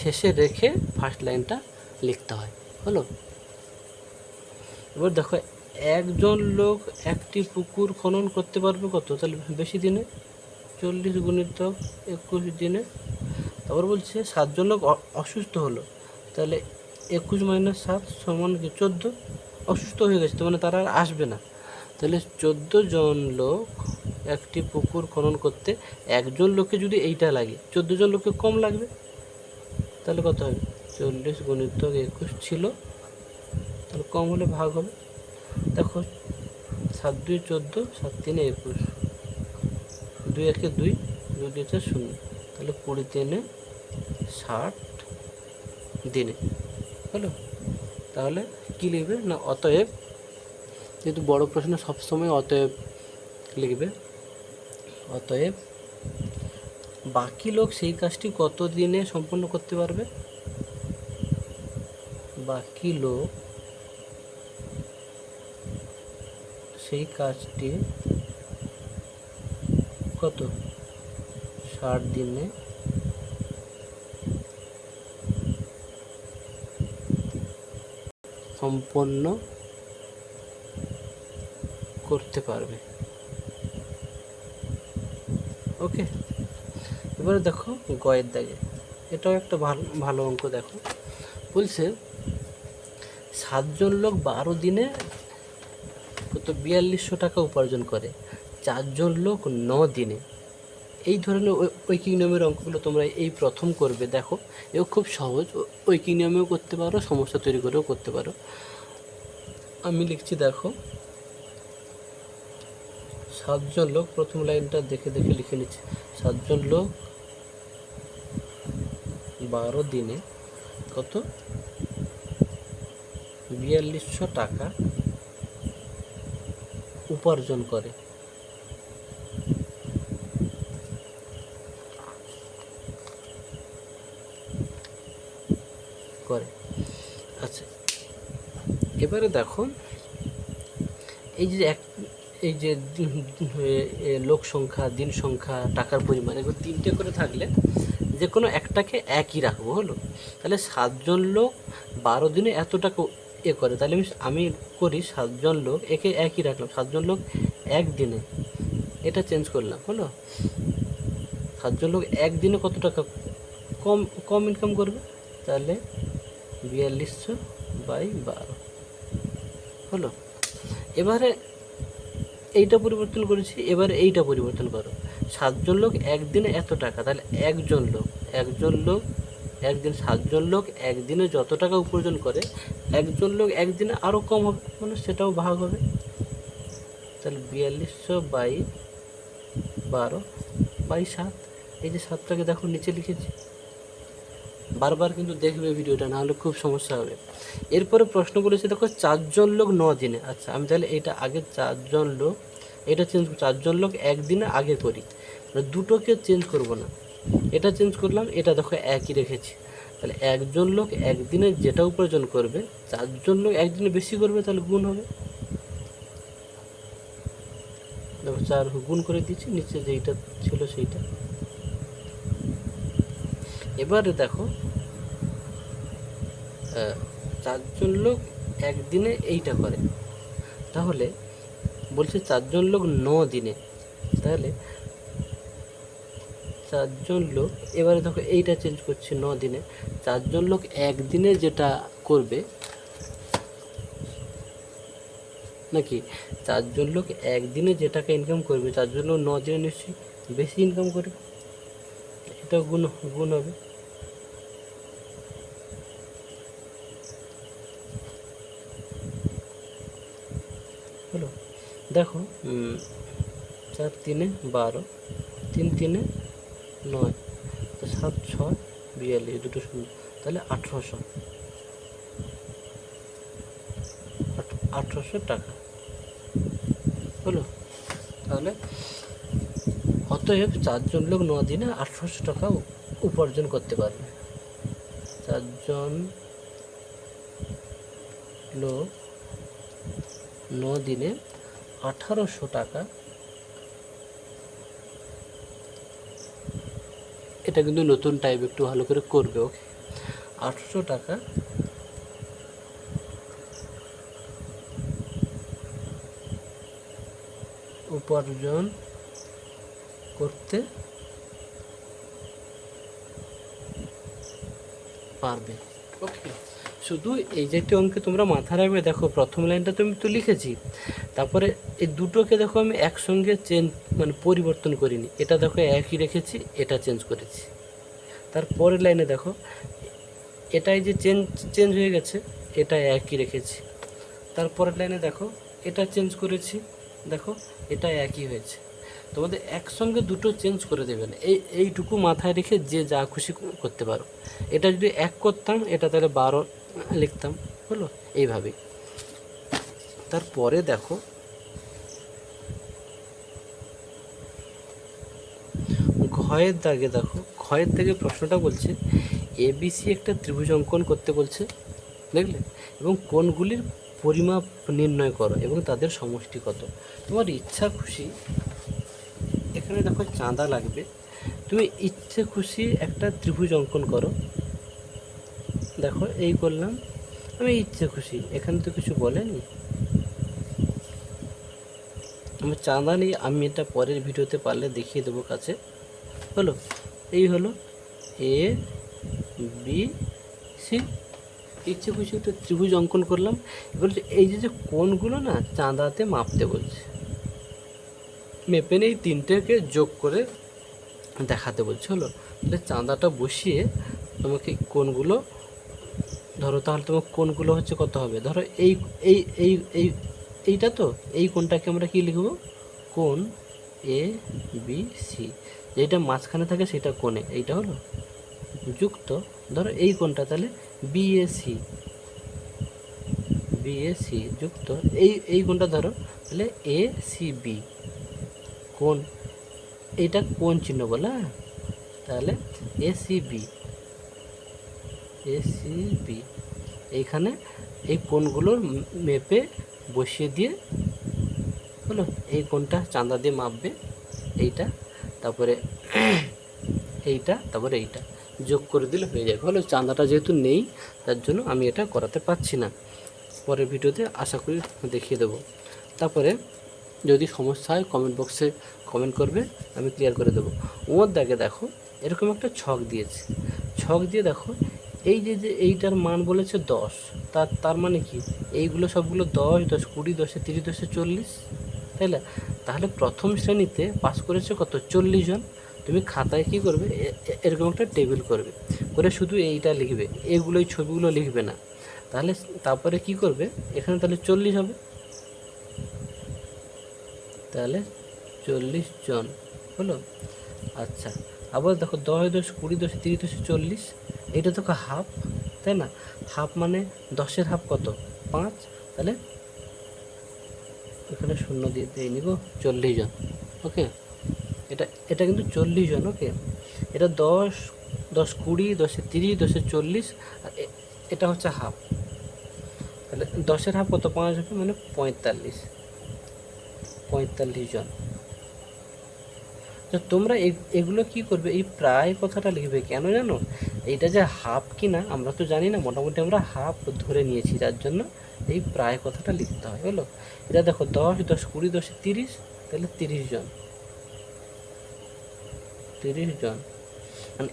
শেষে রেখে ফার্স্ট লাইনটা লিখতে হয়। হলো, এবার দেখো একজন লোক একটি পুকুর খনন করতে পারবে কত? তাহলে বেশি দিনে, 40 গুণিত 21 দিনে। তারপর বলছে 7 জন লোক অসুস্থ হলো, তাহলে 21 - 7 সমান কি? 14। অসুস্থ হয়ে গেছে তো, মানে তারা আর আসবে না, তাহলে 14 জন লোক একটি পুকুর খনন করতে, একজন লোককে যদি এইটা লাগে, 14 জন লোককে কম লাগবে, তাহলে কত হবে? 40 গুণিত 21 ছিল, তাহলে কম হলে ভাগ হবে। দেখো 7 2 14, 7 3 21, 2 1 2, 2 2 4 0, তাহলে 20 3 60 দিনে। হলো, তাহলে কী লিখবে না? অতএব, যেহেতু বড় প্রশ্ন সবসময় অতএব লিখবে, অতএব বাকি লোক সেই কাজটি কত দিনে সম্পন্ন করতে পারবে? বাকি লোক সেই কাজটি কত? 60 দিনে সম্পন্ন করতে পারবে। ওকে, এবারে দেখো গয়ের দাগে, এটাও একটা ভালো অঙ্ক। দেখো বলছে 7 জন লোক 12 দিনে কত? 4200 টাকা উপার্জন করে, 4 জন লোক 9 দিনে। এই ধরনের ঐকিক নিয়মের অঙ্কগুলো তোমরা এই প্রথম করবে। দেখো এও খুব সহজ, ঐকিক নিয়মেও করতে পারো, সমস্যা তৈরি করেও করতে পারো। আমি লিখছি, দেখো 7 জন লোক, প্রথম লাইনটা দেখে দেখে লিখে নিচ্ছি। 7 জন লোক 12 দিনে কত? 4200 টাকা উপার্জন করে। আচ্ছা, এবারে দেখো এই যে লোক সংখ্যা, দিন সংখ্যা, টাকার পরিমাণ, এগুলো 3টে করে থাকলে যে কোনো একটাকে একই রাখবো। হলো, তাহলে 7 জন লোক 12 দিনে এত টাকা করে, তাহলে আমি করি 7 জন লোক একে একই রাখলাম, 7 জন লোক একদিনে, এটা চেঞ্জ করলাম। হলো, 7 জন লোক একদিনে কত টাকা কম ইনকাম করবে? তাহলে 4200/12। হলো, এবারে এইটা পরিবর্তন করেছি, এবারে এইটা পরিবর্তন করো। 7 জন লোক একদিনে এত টাকা, তাহলে একজন লোক একদিন, 7 জন লোক একদিনে যত টাকা উপার্জন করে, একজন লোক একদিনে আরও কম হবে, মানে সেটাও ভাগ হবে। তাহলে 4200/12/7। এই যে 7টাকে দেখো নিচে লিখেছি, বারবার কিন্তু দেখবে ভিডিওটা, নাহলে খুব সমস্যা হবে। এরপরে প্রশ্ন বলেছে, দেখো 4 জন লোক 9 দিনে। আচ্ছা, আমি তাহলে এটা আগে 4 জন লোক, এটা চেঞ্জ, 4 জন লোক একদিনে আগে করি, মানে দুটোকে চেঞ্জ করব না, এটা চেঞ্জ করলাম, এটা দেখো একই রেখেছি। তাহলে একজন লোক একদিনে যেটা উপার্জন করবে, 4 জন লোক একদিনে বেশি করবে, তাহলে গুণ হবে। দেখো 4 গুণ করে দিচ্ছি, নিচে যেইটা ছিল সেইটা। এবারে দেখো চারজন লোক একদিনে এইটা করে, তাহলে বলছে চারজন লোক 9 দিনে, তাহলে চারজন লোক, এবারে দেখো এইটা চেঞ্জ করছি 9 দিনে, চারজন লোক একদিনে যেটা করবে, নাকি চারজন লোক একদিনে যে টাকা ইনকাম করবে চারজন লোক 9 দিনে নিশ্চয়ই বেশি ইনকাম করবে, এটা গুণ গুণ হবে। হলো, দেখো 4 3 12, 3 3 9, 7 6 42, দুটো শূন্য, তাহলে 1800 টাকা হলো। তাহলে অতএব চারজন লোক 9 দিনে 1800 টাকা উপার্জন করতে পারবে। চারজন লোক 9 দিনে 1800 টাকা, এটা কিন্তু নতুন টাইপ, একটু ভালো করে করবে। ওকে, 1800 টাকা উপার্জন করতে পারবে। ওকে, শুধু এই জাতীয় অঙ্কে তোমরা মাথা রাখবে। দেখো প্রথম লাইনটা তুমি তো লিখেছি, তারপরে এই দুটোকে দেখো আমি একসঙ্গে চেঞ্জ মানে পরিবর্তন করিনি, এটা দেখো একই রেখেছি, এটা চেঞ্জ করেছি। তারপরের লাইনে দেখো এটাই যে চেঞ্জ হয়ে গেছে, এটা একই রেখেছি। তারপরের লাইনে দেখো এটা চেঞ্জ করেছি, দেখো এটা একই হয়েছে। তোমাদের একসঙ্গে দুটো চেঞ্জ করে দেবে না, এইটুকু মাথায় রেখে যে যা খুশি করতে পারো। এটা যদি 1 করতাম, এটা তাহলে 12 লিখতাম, হলো এইভাবেই। তারপরে দেখো ঘয়ের দাগে, দেখো ঘয়ের দাগে প্রশ্নটা বলছে এবিসি একটা ত্রিভুজ অঙ্কন করতে বলছে, দেখলে, এবং কোণগুলির পরিমাপ নির্ণয় করো এবং তাদের সমষ্টি কত। তোমার ইচ্ছা খুশি, এখানে দেখো চাঁদা লাগবে, তুমি ইচ্ছে খুশি একটা ত্রিভুজ অঙ্কন করো। দেখো এই করলাম, আমি ইচ্ছে খুশি, এখানে তো কিছু বলেনি, আমার চাঁদা নেই, আমি এটা পরের ভিডিওতে পারলে দেখিয়ে দেবো কাছে। হলো, এই হলো এ বি সি, ইচ্ছে খুশি একটা ত্রিভুজ অঙ্কন করলাম। এবার এই যে কোণগুলো না চাঁদাতে মাপতে বলছে, মেপে এই তিনটেকে যোগ করে দেখাতে বলছে। হলো, তাহলে চাঁদাটা বসিয়ে তোমাকে কোণগুলো ধরো, তাহলে তোমার কোণগুলো হচ্ছে কত হবে, ধরো এই এই এই এই এইটা, তো এই কোণটাকে আমরা কি লিখব, কোণ এ বি সি, যেটা মাঝখানে থাকে সেটা কোণে, এইটা হলো যুক্ত, ধরো এই কোণটা তাহলে বিএসি, বিএসি যুক্ত এই কোণটা ধরো তাহলে এ সি বি, কোণ এইটা কোণ চিহ্ন বলা, তাহলে এসিবি, এসিবি, এইখানে এই কোণগুলোর মেপে বসিয়ে দিয়ে, হলো এই কোণটা চাঁদা দিয়ে মাপবে, এইটা তারপরে এইটা তারপরে এইটা যোগ করে দিলে হয়ে যাবে। হলো, চাঁদাটা যেহেতু নেই তার জন্য আমি এটা করাতে পারছি না, পরের ভিডিওতে আশা করি দেখিয়ে দেবো। তারপরে যদি সমস্যা হয় কমেন্ট বক্সে কমেন্ট করবে, আমি ক্লিয়ার করে দেবো। ওর দাগে দেখো এরকম একটা ছক দিয়েছে, ছক দিয়ে দেখো এই যে এইটার মান বলেছে 10, তার মানে কি এইগুলো সবগুলো 10 10 20 10 30 10 40, তাই না? তাহলে প্রথম শ্রেণীতে পাস করেছে কত, 40 জন। তুমি খাতায় কি করবে, এরকম একটা টেবিল করবে, করে শুধু এইটা লিখবে, এগুলোই ছবিগুলো লিখবে না। তাহলে তারপরে কি করবে, এখানে তাহলে 40 হবে, তাহলে 40 জন হলো। আচ্ছা, আবার দেখো 10 10 20 10 30 10 40, এটা তো হাফ, তাই না? হাফ মানে 10-এর হাফ কত, 5, তাহলে এখানে শূন্য দিয়ে নিব, 40 জন। ওকে, এটা কিন্তু 40 জন। ওকে, এটা 10 10 20 10 30 10 40, আর এটা হচ্ছে হাফ, তাহলে 10-এর হাফ কত, 5 হবে, মানে 45 জন। তো তোমরা এগুলো কি করবে, এই প্রায় কথাটা লিখবে, কেন জানো, এইটা যে হাফ কি না আমরা তো জানি না, মোটামুটি আমরা হাফ ধরে নিয়েছি, যার জন্য এই প্রায় কথাটা লিখতে হয়। হলো, এটা দেখো 10 10 20 10 30, তাহলে 30 জন, 30 জন মানে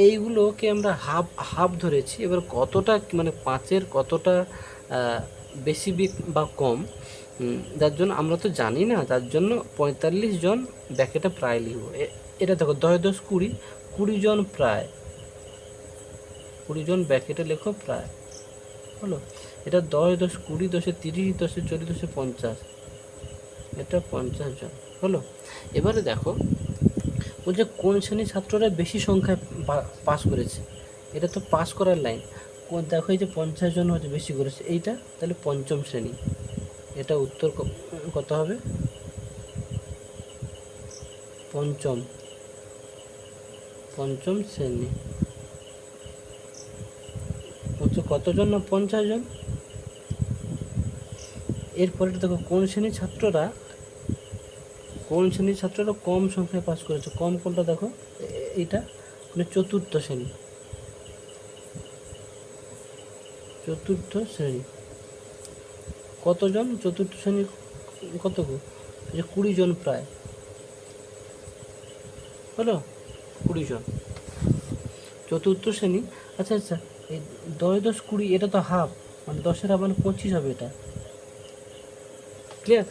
এইগুলোকে আমরা হাফ হাফ ধরেছি। এবার কতটা মানে 5-এর কতটা বেশি বা কম, যার জন্য আমরা তো জানি না, যার জন্য 45 জন ব্যাকেটে প্রায় লিখব। এটা দেখো 10 10 20, 20 জন প্রায়, 20 জন ব্যাকেটে লেখো প্রায়। হলো, এটা 10 10 20 10 30 10 40 10 50, এটা 50 জন। হলো, এবারে দেখো বলছে কোন শ্রেণীর ছাত্ররা বেশি সংখ্যায় পাস করেছে। এটা তো পাস করার লাইন। দেখো এই যে 50 জন হচ্ছে বেশি করেছে, এইটা তাহলে পঞ্চম শ্রেণী। এটা উত্তর কত হবে? পঞ্চম শ্রেণী। বলছে কতজন? না 50 জন। এরপরে দেখো কোন শ্রেণীর ছাত্ররা কম সংখ্যায় পাস করেছে। কম কোনটা দেখো, এইটা মানে চতুর্থ শ্রেণী। কতজন? চতুর্থ শ্রেণী কত গো? 20 জন প্রায়। হলো, 20 জন চতুর্থ শ্রেণী। আচ্ছা আচ্ছা, এই 10 10 20 এটা তো হাফ, মানে 10-এর হাফ মানে 25 হবে। এটা ক্লিয়ার?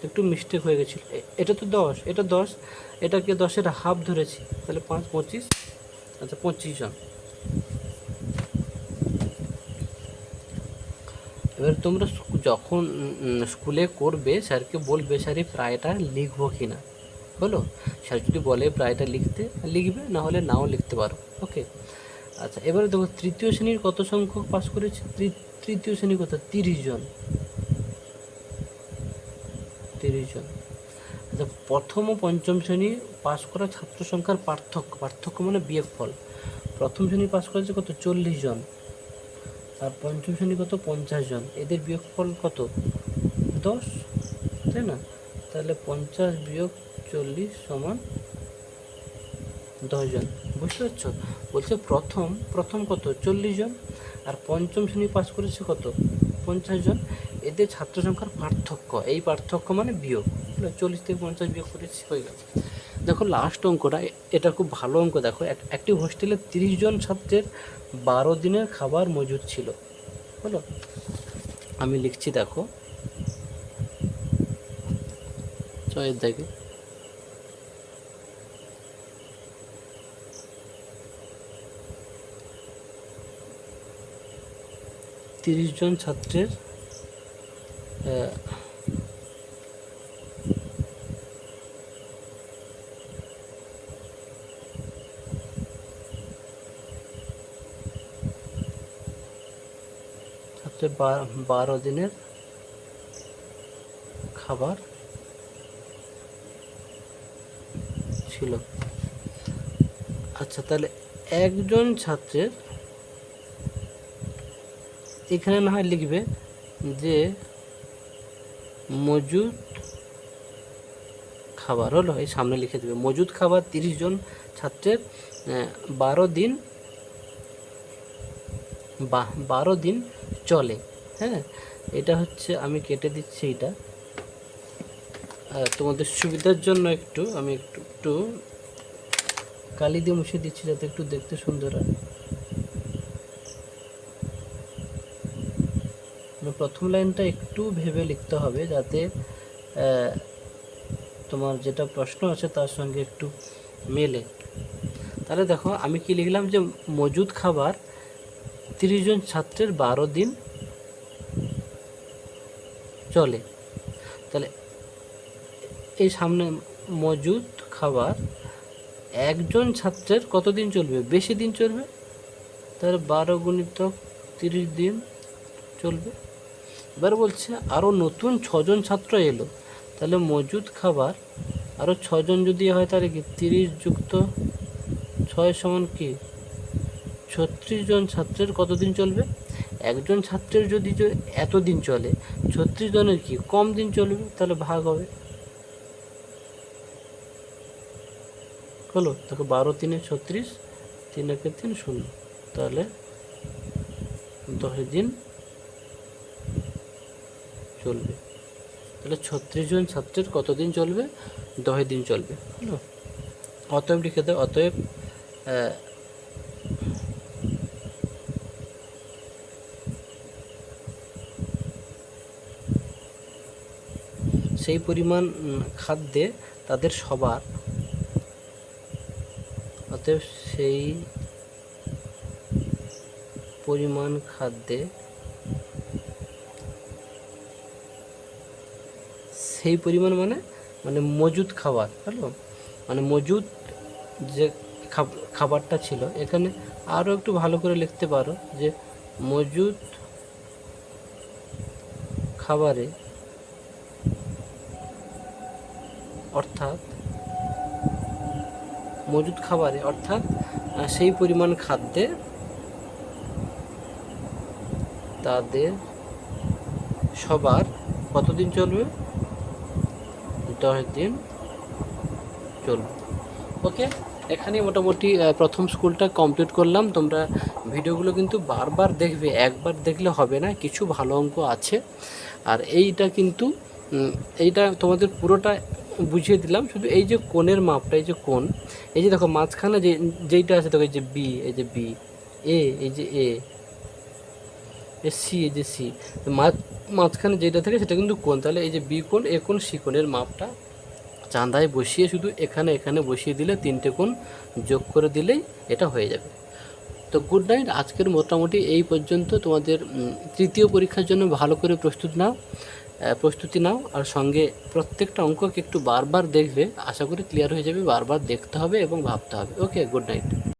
একটু মিস্টেক হয়ে গেছিল। এটা তো 10, এটা 10, এটাকে 10-এর হাফ ধরেছি, তাহলে 5 25। আচ্ছা 25 জন। এবার তোমরা যখন স্কুলে করবে, স্যারকে বলবে স্যার এই প্রায়টা লিখবো কি না। হলো, স্যার যদি বলে প্রায়টা লিখবে, না হলে নাও লিখতে পারো। ওকে, আচ্ছা এবারে দেখো তৃতীয় শ্রেণীর কত সংখ্যক পাস করেছে। তৃতীয় শ্রেণী কত? 30 জন। 30 জন। আচ্ছা, প্রথম ও পঞ্চম শ্রেণী পাস করা ছাত্র সংখ্যার পার্থক্য মানে বিয়োগফল। প্রথম শ্রেণী পাস করেছে কত? 40 জন। আর পঞ্চম শ্রেণী কত? 50 জন। এদের বিয়োগফল কত? 10, তাই না? তাহলে 50 বিয়োগ 40 সমান 10 জন। বুঝতে পারছো? বলছে প্রথম কত? 40 জন। আর পঞ্চম শ্রেণী পাস করেছে কত? 50 জন। এদের ছাত্র সংখ্যার পার্থক্য, এই পার্থক্য মানে বিয়োগ। 40 থেকে 50 বিয়োগ করেছি, হয়ে গেল। দেখো লাস্ট অঙ্কটা, এটা খুব ভালো অঙ্ক। দেখো একটি হোস্টেলে 30 জন ছাত্রের 12 দিনের খাবার মজুদ ছিল। হলো, আমি লিখছি, দেখো ছয়ের দাগে 30 জন ছাত্রের ছাত্রের 12 দিনের খাবার ছিল। আচ্ছা, তাহলে একজন ছাত্রের, এখানে না হয় লিখবে যে মজুদ খাবার। হলো, এই সামনে লিখে দেবে মজুদ খাবার 30 জন ছাত্রের 12 দিন চলে। হ্যাঁ, এটা হচ্ছে, আমি কেটে দিচ্ছি এটা তোমাদের সুবিধার জন্য। আমি একটু কালি দিয়ে মুছে দিচ্ছি, যাতে একটু দেখতে সুন্দর হয়। প্রথম লাইনটা একটু ভেবে লিখতে হবে, যাতে তোমার যেটা প্রশ্ন আছে তার সঙ্গে একটু মেলে। তাহলে দেখো আমি কি লিখলাম, যে মজুদ খাবার 30 জন ছাত্রের 12 দিন চলে। তাহলে এই সামনে মজুদ খাবার একজন ছাত্রের কতদিন চলবে? বেশি দিন চলবে, তাহলে 12 গুণিতক 30 দিন চলবে। এবার বলছে আরও নতুন 6 জন ছাত্র এলো, তাহলে মজুদ খাবার আরও 6 জন যদি হয়, তাহলে কি 30 যুক্ত 6 সমান কি 36 জন ছাত্রের কতদিন চলবে? একজন ছাত্রের যদি এতদিন চলে, 36 জনের কি কম দিন চলবে, তাহলে ভাগ হবে। হলো, দেখো 12 3 36, 3 একে 3 শূন্য, তাহলে 10 দিন চলবে। তাহলে 36 জন ছাত্রের কতদিন চলবে? 10 দিন চলবে। হলো, অতএব লিখে দাও, অতএব সেই পরিমাণ খাদ্যে তাদের সবার, অতএব সেই পরিমাণ খাদ্যে, সেই পরিমাণ মানে মানে মজুদ খাবার। হলো, মানে মজুদ যে খাবারটা ছিল, এখানে আরও একটু ভালো করে লিখতে পারো যে মজুদ খাবারে, অর্থাৎ মজুদ খাবারে অর্থাৎ সেই পরিমাণ খাদ্যে তাদের সবার কতদিন চলবে? 10 দিন চলবে। ওকে, এখানে মোটামুটি প্রথম স্কুলটা কমপ্লিট করলাম। তোমরা ভিডিওগুলো কিন্তু বারবার দেখবে, একবার দেখলে হবে না, কিছু ভালো অঙ্ক আছে। আর এইটা কিন্তু এইটা তোমাদের পুরোটা বুঝিয়ে দিলাম, শুধু এই যে কোণের মাপটা, এই যে কোণ, এই যে দেখো মাঝখানে যেইটা আছে দেখো, এই যে বি, এই যে বি, এ, এই যে এ সি, এই যে সি, মাঝখানে যেটা থাকে সেটা কিন্তু কোণ। তাহলে এই যে বি কোণ, এ কোণ, সি কোণের মাপটা চাঁদায় বসিয়ে শুধু এখানে বসিয়ে দিলে 3টে কোণ যোগ করে দিলেই এটা হয়ে যাবে। তো গুড নাইট, আজকের মোটামুটি এই পর্যন্ত। তোমাদের তৃতীয় পরীক্ষার জন্য ভালো করে প্রস্তুতি নাও, আর সঙ্গে প্রত্যেকটা অঙ্ককে একটু বারবার দেখবে, আশা করি ক্লিয়ার হয়ে যাবে। বারবার দেখতে হবে এবং ভাবতে হবে। ওকে, গুড নাইট।